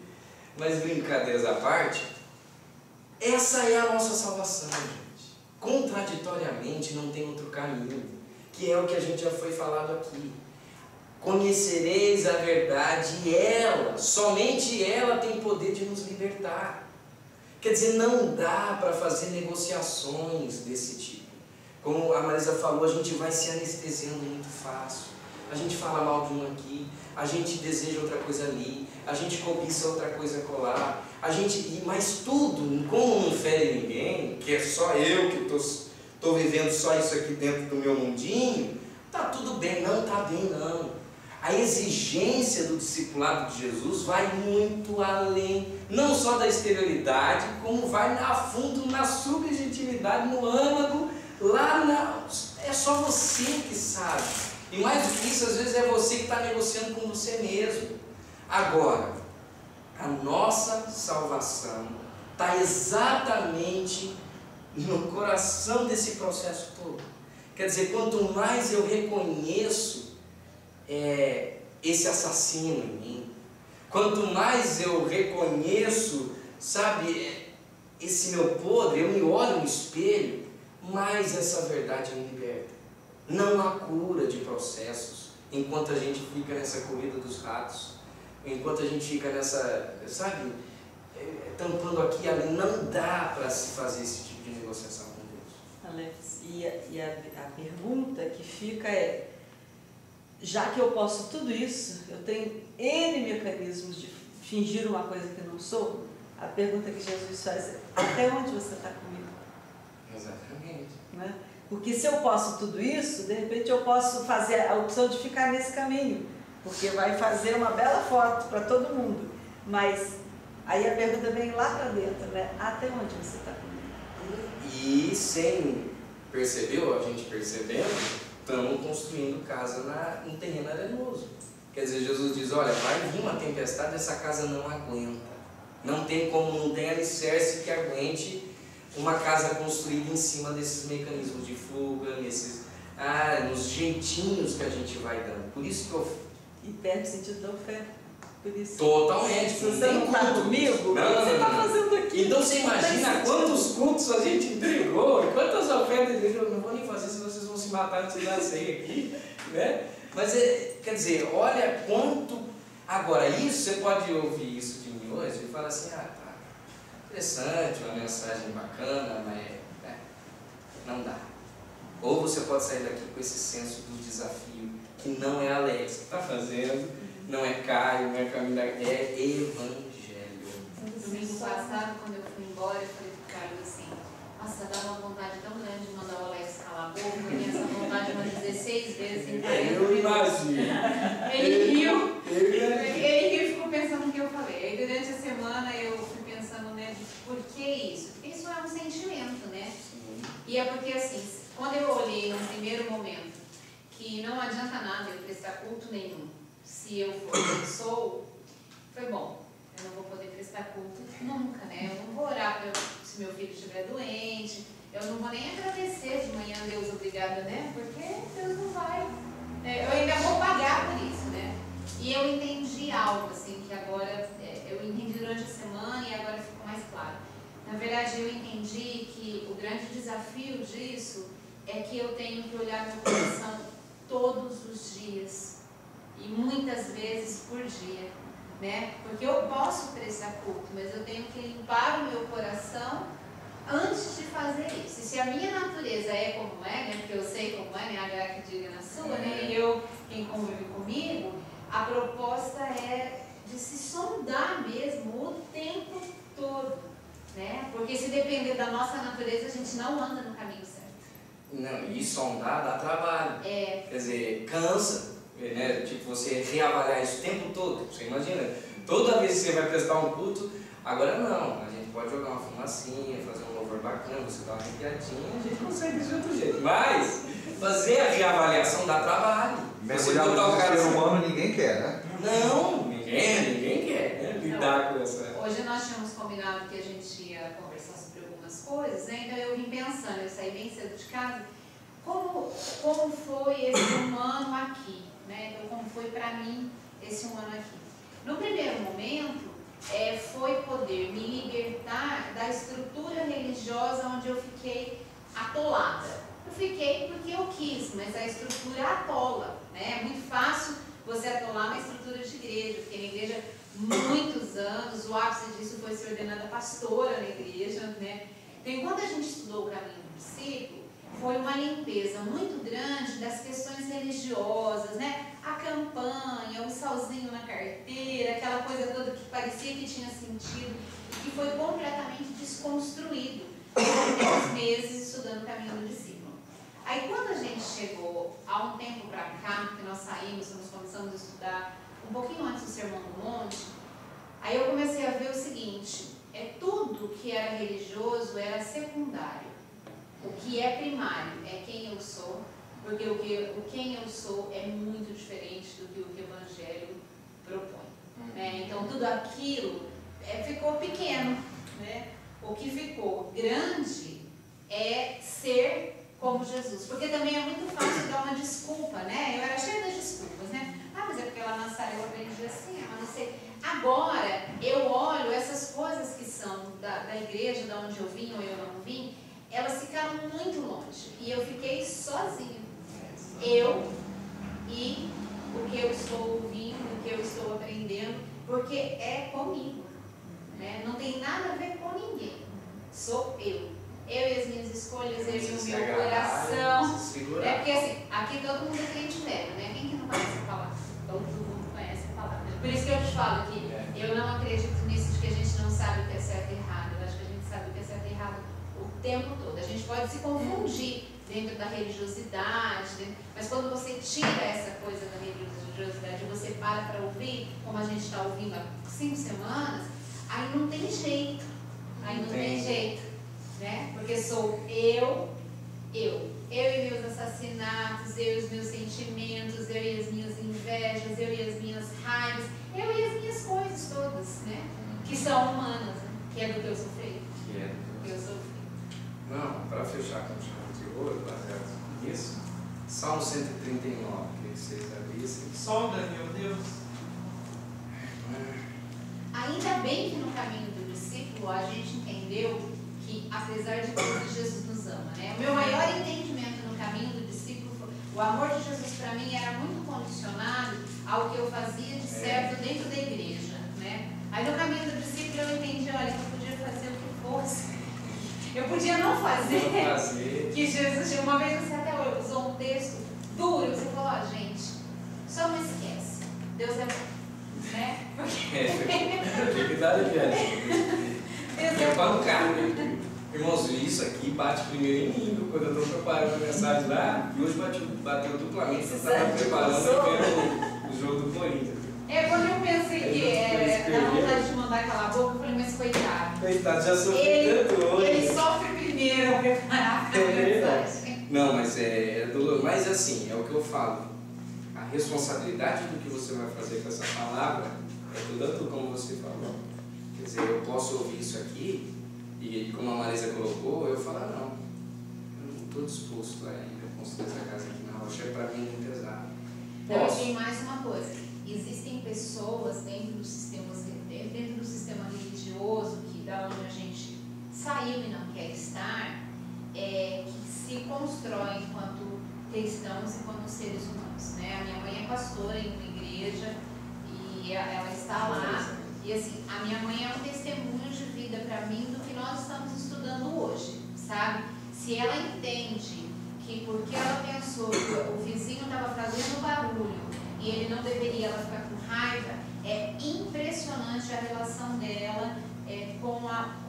Mas brincadeiras à parte, essa é a nossa salvação, gente. Contraditoriamente, não tem outro caminho, que é o que a gente já foi falado aqui. Conhecereis a verdade e ela, somente ela tem poder de nos libertar. Quer dizer, não dá para fazer negociações desse tipo. Como a Marisa falou, a gente vai se anestesiando muito fácil. A gente fala mal de um aqui, a gente deseja outra coisa ali, a gente cobiça outra coisa colar, mas tudo, como não fere ninguém, que é só eu que estou vivendo só isso aqui dentro do meu mundinho, tá tudo bem, não tá bem não. A exigência do discipulado de Jesus vai muito além, não só da exterioridade, como vai a fundo na subjetividade, no âmago, é só você que sabe. E mais do que isso, às vezes é você que está negociando com você mesmo. Agora, a nossa salvação está exatamente no coração desse processo todo. Quer dizer, quanto mais eu reconheço esse assassino em mim, quanto mais eu reconheço, sabe, esse meu podre, eu me olho no espelho, mais essa verdade me liberta. Não há cura de processos enquanto a gente fica nessa corrida dos ratos, enquanto a gente fica nessa, sabe, tampando aqui e ali. Não dá para se fazer esse tipo de negociação com Deus. Alex, e a pergunta que fica é, já que eu posso tudo isso, eu tenho N mecanismos de fingir uma coisa que eu não sou, a pergunta que Jesus faz é, até onde você está comigo? Exatamente. Né? Porque se eu posso tudo isso, de repente eu posso fazer a opção de ficar nesse caminho, porque vai fazer uma bela foto para todo mundo, mas aí a pergunta vem lá para dentro, né? Até onde você está comigo? E sem perceber, ou a gente percebendo, estamos construindo casa em terreno arenoso. Quer dizer, Jesus diz, olha, vai vir uma tempestade, essa casa não aguenta. Não tem como, não tem alicerce que aguente uma casa construída em cima desses mecanismos de fuga, nos jeitinhos que a gente vai dando. Por isso que eu... E perde o sentido da oferta. Por isso. Totalmente. Se você não está comigo, o que você está fazendo aqui? Então você imagina quantos cultos a gente entregou, quantas ofertas eu não vou nem fazer, senão vocês vão se matar antes de nascer aqui, né? Mas, quer dizer, olha quanto... Agora, isso, você pode ouvir isso de mim hoje e falar assim, tá, interessante, uma mensagem bacana, mas não dá. Ou você pode sair daqui com esse senso do desafio, que não é Alex que está fazendo, não é Caio, não é Camila, é Evangelho. Domingo passado, quando eu fui embora, eu falei pro Carlos assim, nossa, dá uma vontade tão grande de mandar o Alex calar a boca, eu tinha essa vontade umas 16 vezes em 40 Eu imagino. Ele riu e ficou pensando no que eu falei. Aí durante a semana eu fui pensando, né, de por que isso? Porque isso é um sentimento, né? E é porque assim, quando eu olhei no primeiro momento que não adianta nada eu prestar culto nenhum, se eu for quem sou, foi bom, eu não vou poder prestar culto nunca, né? Eu não vou orar se meu filho estiver doente, eu não vou nem agradecer de manhã, Deus, obrigada, né? Porque Deus não vai, eu ainda vou pagar por isso, né? E eu entendi algo, assim, que agora, eu entendi durante a semana e agora ficou mais claro. Na verdade, eu entendi que o grande desafio disso é que eu tenho que olhar meu coração todos os dias. E muitas vezes por dia, né? Porque eu posso prestar culto, mas eu tenho que limpar o meu coração antes de fazer isso. E se a minha natureza é como é, né? Porque eu sei como é, né? A Gra que diga na sua, né? E eu, quem convive comigo, a proposta é de se sondar mesmo o tempo todo, né? Porque se depender da nossa natureza, a gente não anda no caminho certo. Não, e sondar dá trabalho. Quer dizer, cansa. Né? Tipo, você reavaliar isso o tempo todo, você imagina, toda vez que você vai prestar um culto, agora não, a gente pode jogar uma fumacinha, fazer um louvor bacana, você dá uma arrepiadinha, a gente consegue de outro jeito, mas fazer a reavaliação dá trabalho. Você botar o cara ser humano ninguém quer, né? Não, ninguém quer, né? Lidar com essa... Hoje nós tínhamos combinado que a gente ia conversar sobre algumas coisas, né? Então eu vim pensando, eu saí bem cedo de casa, como foi esse humano aqui? Né? Então, como foi para mim esse um ano aqui? No primeiro momento, foi poder me libertar da estrutura religiosa onde eu fiquei atolada. Eu fiquei porque eu quis, mas a estrutura atola. Né? É muito fácil você atolar na estrutura de igreja. Eu fiquei na igreja muitos anos, o ápice disso foi ser ordenada pastora na igreja. Né? Então, enquanto a gente estudou o caminho do discípulo, foi uma limpeza muito grande das questões religiosas, né? A campanha, o salzinho na carteira, aquela coisa toda que parecia que tinha sentido e que foi completamente desconstruído por 10 meses estudando o caminho do discípulo. Aí quando a gente chegou há um tempo para cá, que nós saímos, nós começamos a estudar um pouquinho antes do Sermão do Monte, aí eu comecei a ver o seguinte, tudo que era religioso era secundário. O que é primário é quem eu sou, porque quem eu sou é muito diferente do que o Evangelho propõe. Né? Então, tudo aquilo ficou pequeno. Né? O que ficou grande é ser como Jesus. Porque também é muito fácil dar uma desculpa, né? Eu era cheia das desculpas, né? Ah, mas é porque lá na Sara eu aprendi assim, mas não sei. Agora, eu olho essas coisas que são da igreja, da onde eu vim ou eu não vim, elas ficaram muito longe. E eu fiquei sozinha. Eu e o que eu estou ouvindo, o que eu estou aprendendo, porque é comigo, né? Não tem nada a ver com ninguém. Sou eu. Eu e as minhas escolhas, eu e o meu coração. É porque assim, aqui todo mundo é crente velho, né? Quem que não conhece a palavra? Todo mundo conhece a palavra. Por isso que eu te falo que eu não acredito nisso de que a gente não sabe o que é certo e errado. Eu acho que a gente sabe o que é certo e errado o tempo todo. A gente pode se confundir dentro da religiosidade, mas quando você tira essa coisa da religiosidade e você para ouvir, como a gente está ouvindo há 5 semanas, aí não tem jeito. Aí não tem jeito, né? Porque sou eu e meus assassinatos, eu e os meus sentimentos, eu e as minhas invejas, eu e as minhas raivas, eu e as minhas coisas todas, né? Que são humanas, né? Que é do que eu sofri. Que eu sofri. Não, para fechar com chave de ouro, baseado nisso, Salmo 139, que vocês abrissem. Sonda, meu Deus. Ainda bem que no caminho do discípulo a gente entendeu que, apesar de tudo, Jesus nos ama, né? O meu maior entendimento no caminho do discípulo foi o amor de Jesus para mim era muito condicionado ao que eu fazia de certo dentro da igreja, né? Aí no caminho do discípulo eu entendi, olha, que eu podia fazer o que fosse. Eu podia não fazer. Que Jesus, uma vez você até usou um texto duro, você falou, ó, gente, só não esquece, Deus é bom. Né? Tem que dar adiante. Eu falo carne. Irmãos, isso aqui bate primeiro em mim, quando eu estou preparando a mensagem lá, e hoje bateu duplamente, eu estava preparando o jogo do Corinthians. Quando eu pensei que dá vontade de mandar calar a boca, eu falei, mas coitado. Coitado, já sofreu tanto hoje. Ele sofre primeiro ao preparar a mensagem. Não, mas é doloroso. Mas assim, é o que eu falo. A responsabilidade do que você vai fazer com essa palavra é tudo como você falou. Quer dizer, eu posso ouvir isso aqui e como a Marisa colocou, eu falo, não, eu não estou disposto ainda a construir essa casa aqui na rocha, é para mim muito pesado. Então, tem mais uma coisa, existem pessoas dentro do sistema religioso, que da onde a gente saiu e não quer estar, que se constroem enquanto cristãos e como seres humanos, né? A minha mãe é pastora em uma igreja e ela está lá e assim, a minha mãe é um testemunho de vida para mim do que nós estamos estudando hoje, sabe? Se ela entende que porque ela pensou que o vizinho estava fazendo barulho e ele não deveria, ela ficar com raiva, é impressionante a relação dela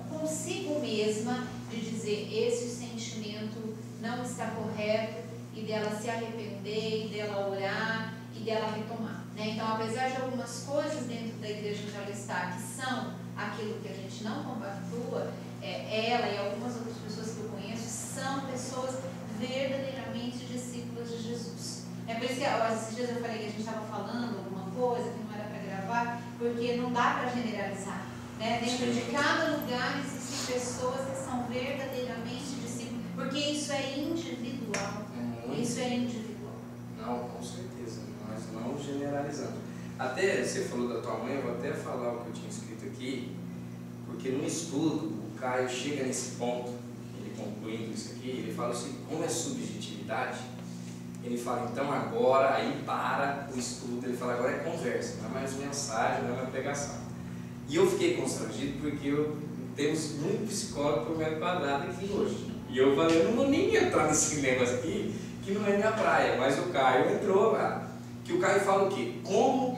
consigo mesma de dizer esse sentimento não está correto, e dela se arrepender, e dela orar, e dela retomar, né? Então, apesar de algumas coisas dentro da igreja onde ela está, que são aquilo que a gente não compactua, ela e algumas outras pessoas que eu conheço são pessoas verdadeiramente discípulas de Jesus. É por isso que esses dias eu falei que a gente estava falando alguma coisa que não era para gravar, porque não dá para generalizar, né? Dentro de cada lugar existem pessoas que são verdadeiramente discípulos, porque isso é individual. Isso é individual. Não, com certeza, nós não generalizamos. Até você falou da tua mãe, eu vou até falar o que eu tinha escrito aqui, porque no estudo o Caio chega nesse ponto, ele concluindo isso aqui, ele fala assim, como é subjetividade, ele fala, então agora, aí para o estudo, ele fala, agora é conversa, não é mais mensagem, não é mais pregação. E eu fiquei constrangido porque temos muito psicólogo por metro quadrado aqui hoje. E eu falei, eu não vou nem entrar nesse negócio aqui, que não é minha praia, mas o Caio entrou lá. Que o Caio fala o quê? Como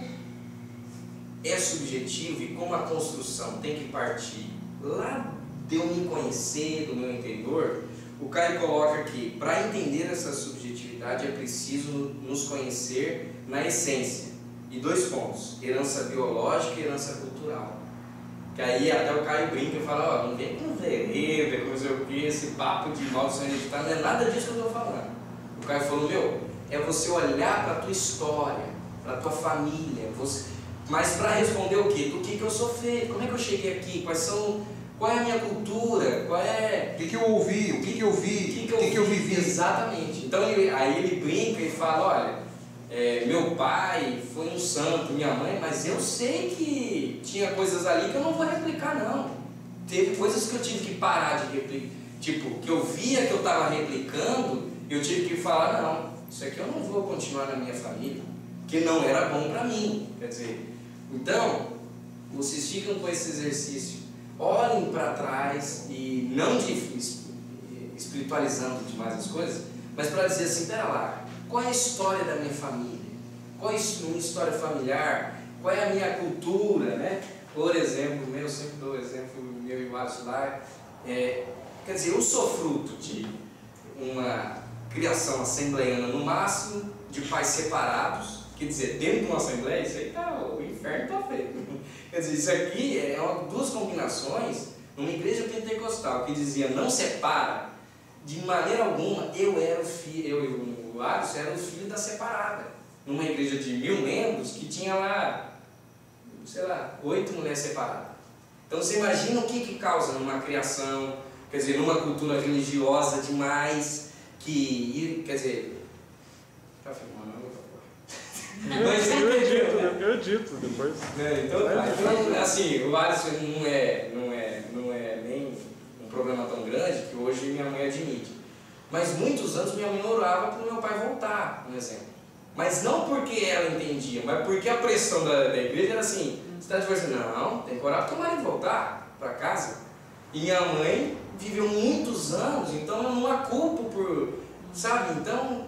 é subjetivo e como a construção tem que partir lá de eu me conhecer, do meu interior, o Caio coloca que para entender essa subjetividade é preciso nos conhecer na essência. E 2 pontos, herança biológica e herança cultural. Que aí até o Caio brinca e fala, ó, não vem com vereda, com não sei o que, esse papo de maldição hereditária, não é nada disso que eu estou falando. O Caio falou, é você olhar para a tua história, para a tua família, Mas para responder o quê? Do que eu sou feito? Como é que eu cheguei aqui? Qual é a minha cultura? O que eu ouvi? O que eu vi? O que eu vivi? Exatamente. Então aí ele brinca e fala, olha, meu pai foi um santo, minha mãe, mas eu sei que tinha coisas ali que eu não vou replicar não. Teve coisas que eu tive que parar de replicar. Tipo, que eu via que eu estava replicando, eu tive que falar, não, isso aqui eu não vou continuar na minha família, que não era bom para mim. Quer dizer, então, vocês ficam com esse exercício, olhem para trás e não espiritualizando demais as coisas, mas para dizer assim, pera lá, qual é a história da minha família? Qual é a minha história familiar? Qual é a minha cultura, né? Por exemplo, eu sempre dou exemplo, meu e o Alisson lá, quer dizer, eu sou fruto de uma criação assembleiana no máximo, de pais separados, quer dizer, dentro de uma assembleia, isso aí o inferno está feito. Quer dizer, isso aqui duas combinações numa igreja pentecostal que dizia não separa, de maneira alguma, eu e o Alisson era o filho da separada, numa igreja de 1000 membros que tinha lá, sei lá, 8 mulheres separadas. Então você imagina o que causa numa criação, quer dizer, numa cultura religiosa demais, quer dizer, tá filmando, mas eu edito depois. Então, assim, o Alisson não é nem um problema tão grande que hoje minha mãe admite. Mas muitos anos minha mãe orava para o meu pai voltar, um exemplo. Mas não porque ela entendia, mas porque a pressão da igreja era assim, você está divorciando? Não, tem que orar para o marido voltar para casa. E minha mãe viveu muitos anos, então eu não a culpo por, sabe? Então,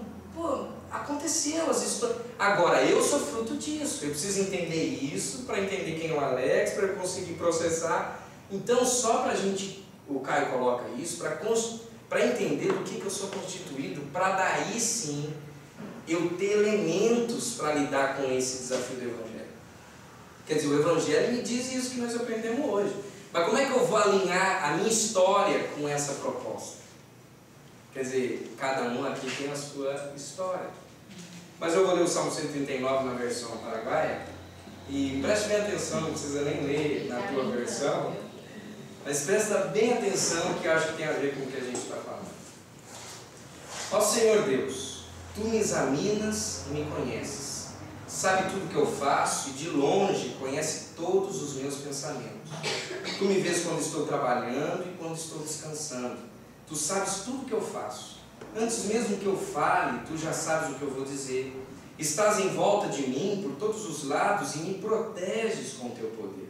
aconteceu as histórias. Agora, eu sou fruto disso, eu preciso entender isso, para entender quem é o Alex, para eu conseguir processar. Então, só para a gente, o Caio coloca isso, para entender do que eu sou constituído, para daí sim eu ter elementos para lidar com esse desafio do Evangelho. Quer dizer, o Evangelho me diz isso que nós aprendemos hoje. Mas como é que eu vou alinhar a minha história com essa proposta? Quer dizer, cada um aqui tem a sua história. Mas eu vou ler o Salmo 139 na versão paraguaia. E preste bem atenção, não precisa nem ler na tua versão. Mas presta bem atenção que eu acho que tem a ver com o que a gente está falando. Ó Senhor Deus, Tu me examinas e me conheces. Sabe tudo que eu faço e de longe conhece todos os meus pensamentos. Tu me vês quando estou trabalhando e quando estou descansando. Tu sabes tudo que eu faço. Antes mesmo que eu fale, Tu já sabes o que eu vou dizer. Estás em volta de mim por todos os lados e me proteges com Teu poder.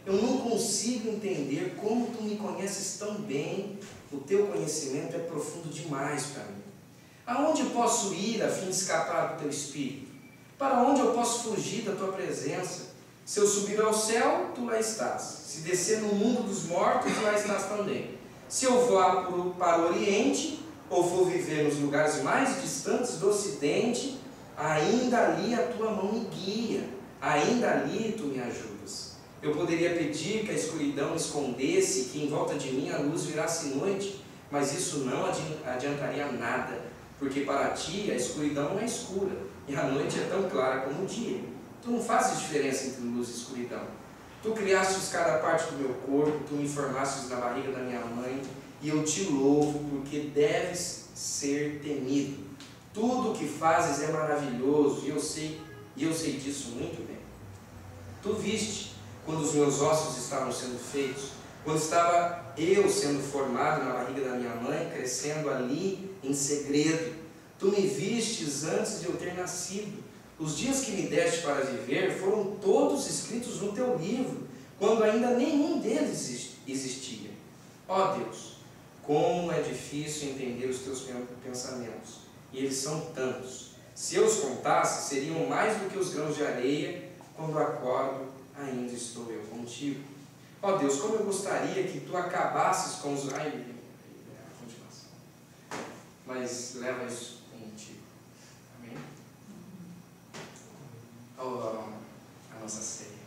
Eu não consigo entender como Tu me conheces tão bem. O Teu conhecimento é profundo demais para mim. Aonde posso ir a fim de escapar do Teu Espírito? Para onde eu posso fugir da Tua presença? Se eu subir ao céu, Tu lá estás. Se descer no mundo dos mortos, Tu lá estás também. Se eu vou para o Oriente, ou for viver nos lugares mais distantes do Ocidente, ainda ali a Tua mão me guia, ainda ali Tu me ajudas. Eu poderia pedir que a escuridão me escondesse, que em volta de mim a luz virasse noite, mas isso não adiantaria nada, porque para Ti a escuridão não é escura, e a noite é tão clara como o dia. Tu não fazes diferença entre luz e escuridão. Tu criastes cada parte do meu corpo, Tu me formastes na barriga da minha mãe, e eu Te louvo, porque deves ser temido. Tudo o que fazes é maravilhoso, e eu sei disso muito bem. Tu viste quando os meus ossos estavam sendo feitos, quando estava eu sendo formado na barriga da minha mãe, crescendo ali em segredo. Tu me vistes antes de eu ter nascido. Os dias que me deste para viver foram todos escritos no Teu livro, quando ainda nenhum deles existia. Ó Deus, como é difícil entender os Teus pensamentos, e eles são tantos. Se eu os contasse, seriam mais do que os grãos de areia. Quando acordo, ainda estou eu contigo. Ó Deus, como eu gostaria que Tu acabasses com os... continuação. Mas leva isso contigo. Amém? A nossa ceia.